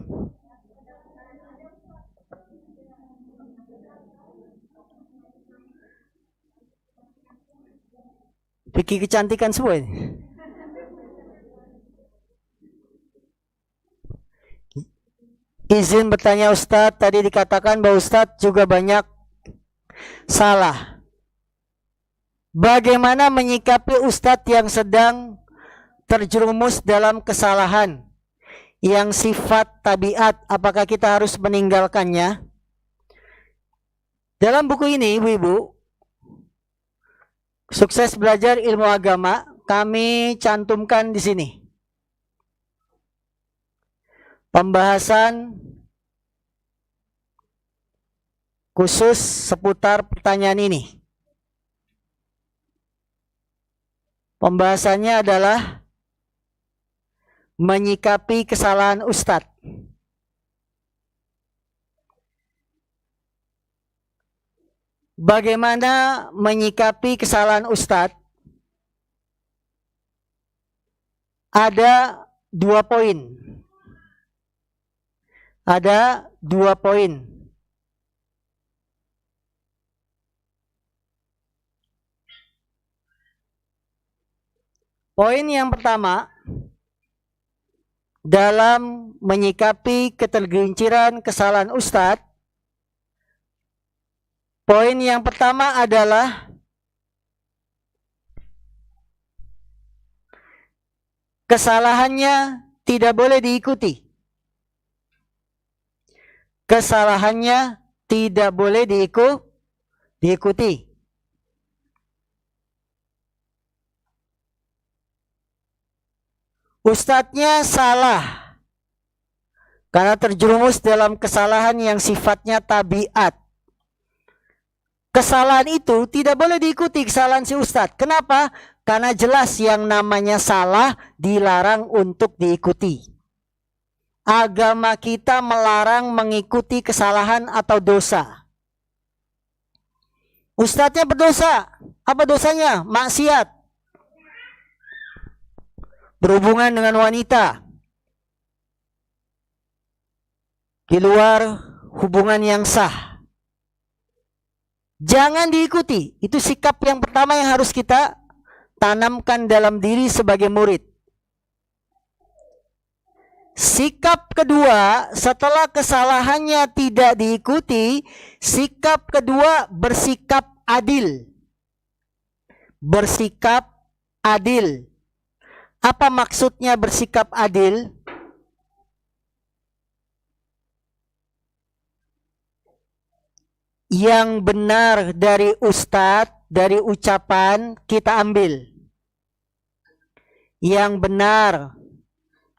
Fikih kecantikan semua ini. Izin bertanya Ustadz, tadi dikatakan bahwa Ustadz juga banyak salah. Bagaimana menyikapi Ustadz yang sedang terjerumus dalam kesalahan yang sifat tabiat? Apakah kita harus meninggalkannya? Dalam buku ini, ibu-ibu, Sukses Belajar Ilmu Agama, kami cantumkan di sini pembahasan khusus seputar pertanyaan ini. Pembahasannya adalah menyikapi kesalahan Ustadz. Bagaimana menyikapi kesalahan Ustadz? Ada 2 poin. Ada 2 poin. Poin yang pertama, dalam menyikapi ketergelinciran kesalahan Ustadz, poin yang pertama adalah kesalahannya tidak boleh diikuti. Kesalahannya tidak boleh diikuti. Ustadznya salah karena terjerumus dalam kesalahan yang sifatnya tabiat. Kesalahan itu tidak boleh diikuti, kesalahan si Ustadz. Kenapa? Karena jelas yang namanya salah dilarang untuk diikuti. Agama kita melarang mengikuti kesalahan atau dosa. Ustadznya berdosa. Apa dosanya? Maksiat. Berhubungan dengan wanita di luar hubungan yang sah. Jangan diikuti. Itu sikap yang pertama yang harus kita tanamkan dalam diri sebagai murid. Sikap kedua, setelah kesalahannya tidak diikuti, sikap kedua bersikap adil. Bersikap adil. Apa maksudnya bersikap adil? Yang benar dari ustadz, dari ucapan kita ambil. Yang benar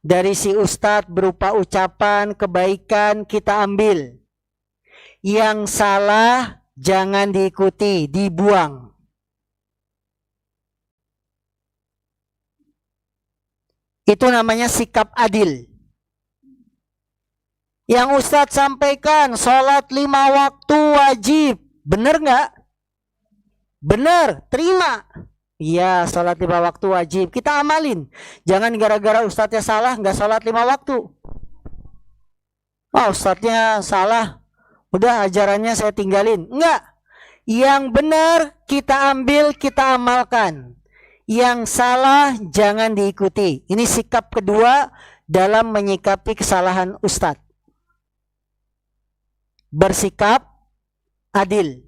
dari si ustadz berupa ucapan kebaikan kita ambil. Yang salah jangan diikuti, dibuang. Itu namanya sikap adil. Yang Ustadz sampaikan, sholat 5 waktu wajib. Benar nggak? Benar, terima. Iya, sholat 5 waktu wajib. Kita amalin. Jangan gara-gara Ustadznya salah, nggak sholat 5 waktu. Oh, Ustadznya salah, udah ajarannya saya tinggalin. Enggak. Yang benar kita ambil, kita amalkan. Yang salah jangan diikuti. Ini sikap kedua dalam menyikapi kesalahan Ustadz. Bersikap adil.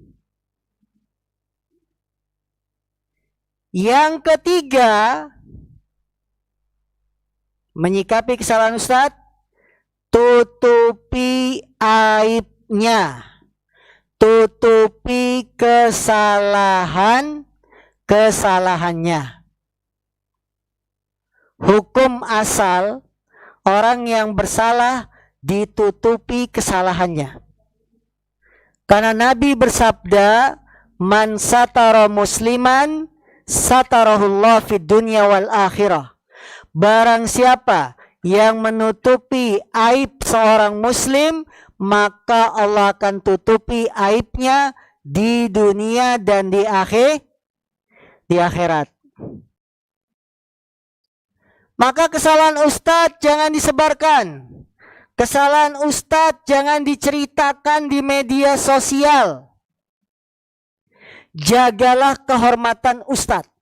Yang ketiga, menyikapi kesalahan Ustadz, tutupi aibnya. Tutupi kesalahannya. Hukum asal, orang yang bersalah ditutupi kesalahannya. Karena Nabi bersabda, man satara musliman satarahullah fid dunya wal akhirah. Barang siapa yang menutupi aib seorang muslim, maka Allah akan tutupi aibnya di dunia dan di akhirat. Maka kesalahan Ustadz jangan disebarkan. Kesalahan Ustadz jangan diceritakan di media sosial. Jagalah kehormatan Ustadz.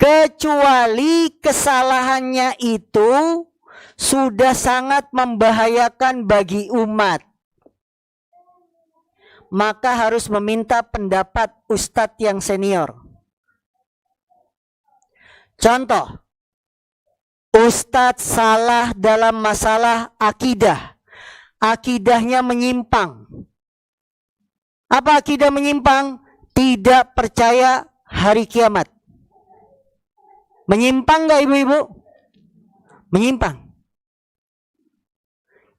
Kecuali kesalahannya itu sudah sangat membahayakan bagi umat, maka harus meminta pendapat ustadz yang senior. Contoh, ustadz salah dalam masalah akidah, akidahnya menyimpang. Apa akidah menyimpang? Tidak percaya hari kiamat. Menyimpang nggak ibu-ibu? Menyimpang.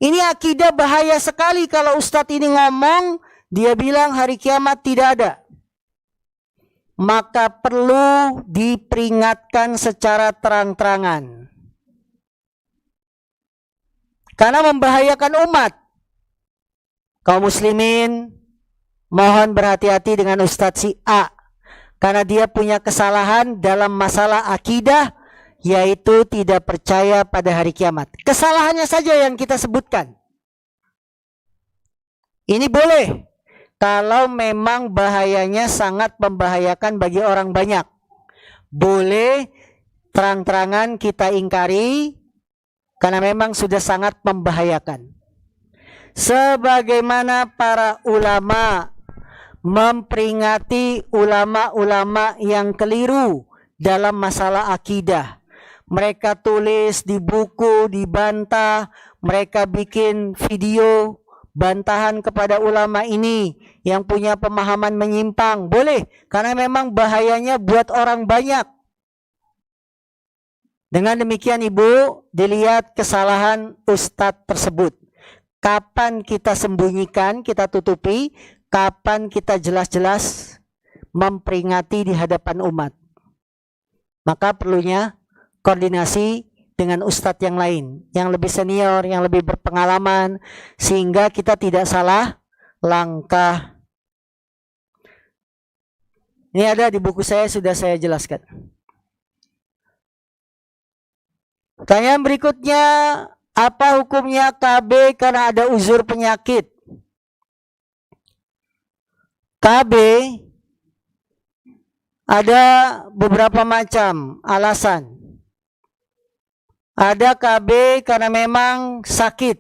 Ini akidah bahaya sekali kalau ustadz ini ngomong, dia bilang hari kiamat tidak ada. Maka perlu diperingatkan secara terang-terangan. Karena membahayakan umat. Kaum muslimin, mohon berhati-hati dengan Ustadz si A. Karena dia punya kesalahan dalam masalah akidah, yaitu tidak percaya pada hari kiamat. Kesalahannya saja yang kita sebutkan. Ini boleh kalau memang bahayanya sangat membahayakan bagi orang banyak. Boleh terang-terangan kita ingkari karena memang sudah sangat membahayakan. Sebagaimana para ulama memperingati ulama-ulama yang keliru dalam masalah akidah. Mereka tulis di buku, dibantah, mereka bikin video bantahan kepada ulama ini yang punya pemahaman menyimpang. Boleh, karena memang bahayanya buat orang banyak. Dengan demikian ibu, dilihat kesalahan ustadz tersebut. Kapan kita sembunyikan, kita tutupi, kapan kita jelas-jelas memperingati di hadapan umat. Maka perlunya koordinasi dengan ustadz yang lain, yang lebih senior, yang lebih berpengalaman, sehingga kita tidak salah langkah. Ini ada di buku saya, sudah saya jelaskan. Pertanyaan berikutnya, apa hukumnya KB karena ada uzur penyakit? KB ada beberapa macam alasan. Ada KB karena memang sakit.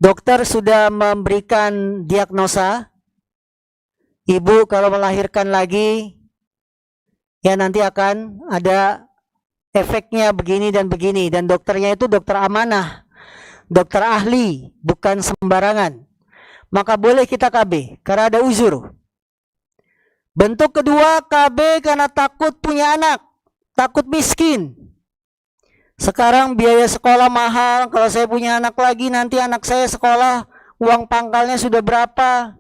Dokter sudah memberikan diagnosa, ibu kalau melahirkan lagi, ya nanti akan ada efeknya begini dan begini. Dan dokternya itu dokter amanah, dokter ahli, bukan sembarangan. Maka boleh kita KB karena ada uzur. Bentuk kedua, KB karena takut punya anak, takut miskin. Sekarang biaya sekolah mahal, kalau saya punya anak lagi nanti anak saya sekolah uang pangkalnya sudah berapa.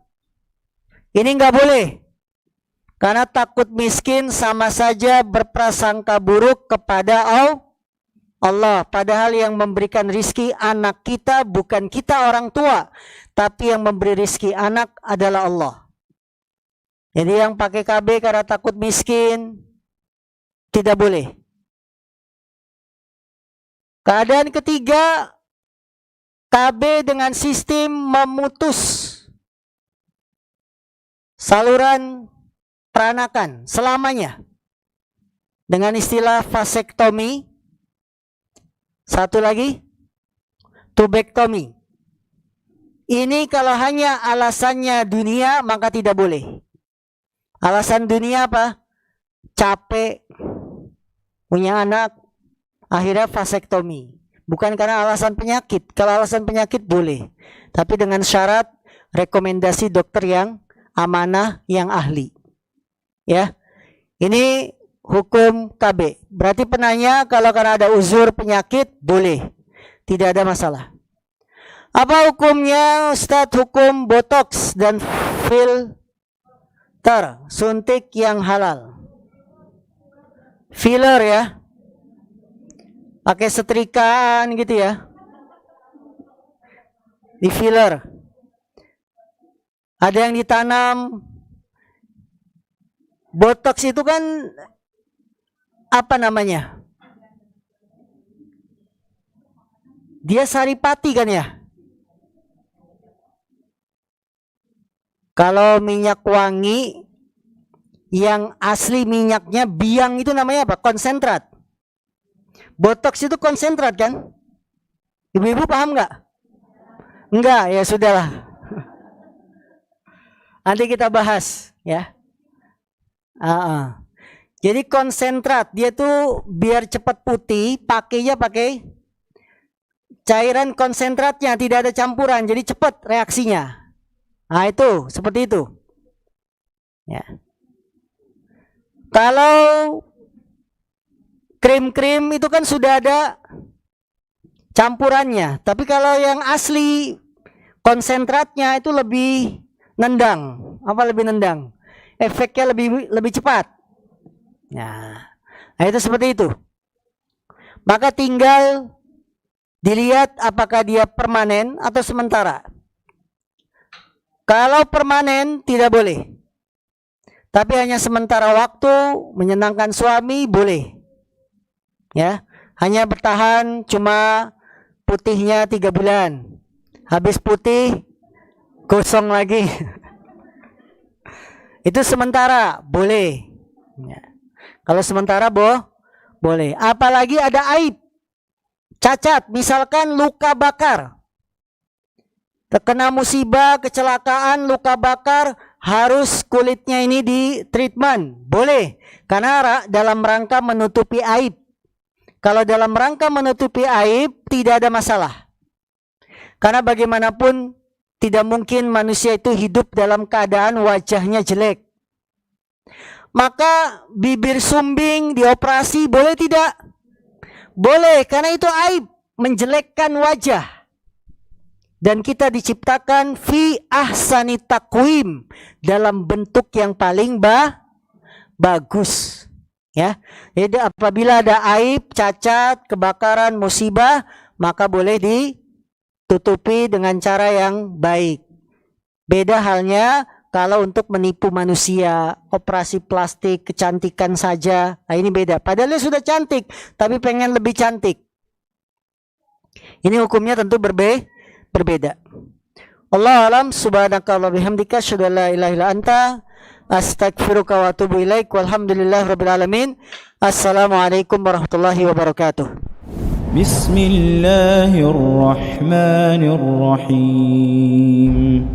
Ini nggak boleh. Karena takut miskin sama saja berprasangka buruk kepada Allah. Padahal yang memberikan rizki anak kita bukan kita orang tua, tapi yang memberi rizki anak adalah Allah. Jadi yang pakai KB karena takut miskin tidak boleh. Keadaan ketiga, KB dengan sistem memutus saluran peranakan selamanya dengan istilah vasektomi. Satu lagi, tubektomi. Ini kalau hanya alasannya dunia maka tidak boleh. Alasan dunia apa? Capek, punya anak, akhirnya vasektomi. Bukan karena alasan penyakit. Kalau alasan penyakit boleh, tapi dengan syarat rekomendasi dokter yang amanah, yang ahli. Ya, ini hukum KB. Berarti penanya kalau karena ada uzur penyakit boleh, tidak ada masalah. Apa hukumnya Ustadz, hukum botox dan filter, suntik yang halal? Filler ya, pakai setrikaan gitu ya, di filler. Ada yang ditanam. Botox itu kan apa namanya? Dia saripati kan ya? Kalau minyak wangi yang asli minyaknya biang itu namanya apa? Konsentrat. Botox itu konsentrat kan? Ibu-ibu paham nggak? Enggak, ya sudahlah. Nanti kita bahas ya. Jadi konsentrat dia tuh biar cepat putih, pakainya pakai cairan konsentratnya, tidak ada campuran, jadi cepat reaksinya. Nah itu seperti itu. Ya. Kalau krim-krim itu kan sudah ada campurannya, tapi kalau yang asli konsentratnya itu lebih nendang. Apa lebih nendang? Efeknya lebih cepat. Nah itu seperti itu. Maka tinggal dilihat apakah dia permanen atau sementara. Kalau permanen tidak boleh. Tapi hanya sementara waktu menyenangkan suami boleh. Ya, hanya bertahan cuma putihnya 3 bulan. Habis putih gosong lagi. Itu sementara boleh. Ya. Kalau sementara boleh. Apalagi ada aib, cacat, misalkan luka bakar. Terkena musibah, kecelakaan, luka bakar, harus kulitnya ini di treatment. Boleh. Karena dalam rangka menutupi aib. Kalau dalam rangka menutupi aib, tidak ada masalah. Karena bagaimanapun, tidak mungkin manusia itu hidup dalam keadaan wajahnya jelek. Maka bibir sumbing dioperasi boleh tidak? Boleh, karena itu aib, menjelekkan wajah. Dan kita diciptakan fi ahsani taqwim, dalam bentuk yang paling bagus. Ya. Jadi apabila ada aib, cacat, kebakaran, musibah, maka boleh ditutupi dengan cara yang baik. Beda halnya kalau untuk menipu manusia, operasi plastik, kecantikan saja. Nah ini beda. Padahal dia sudah cantik, tapi pengen lebih cantik. Ini hukumnya tentu berbeda. Allah alam, subhanaka wa bihamdika, asyhadu an la ilaha illa anta, astaghfiruka wa atubu ilaik, walhamdulillahirabbil alamin. Assalamualaikum warahmatullahi wabarakatuh. Bismillahirrahmanirrahim.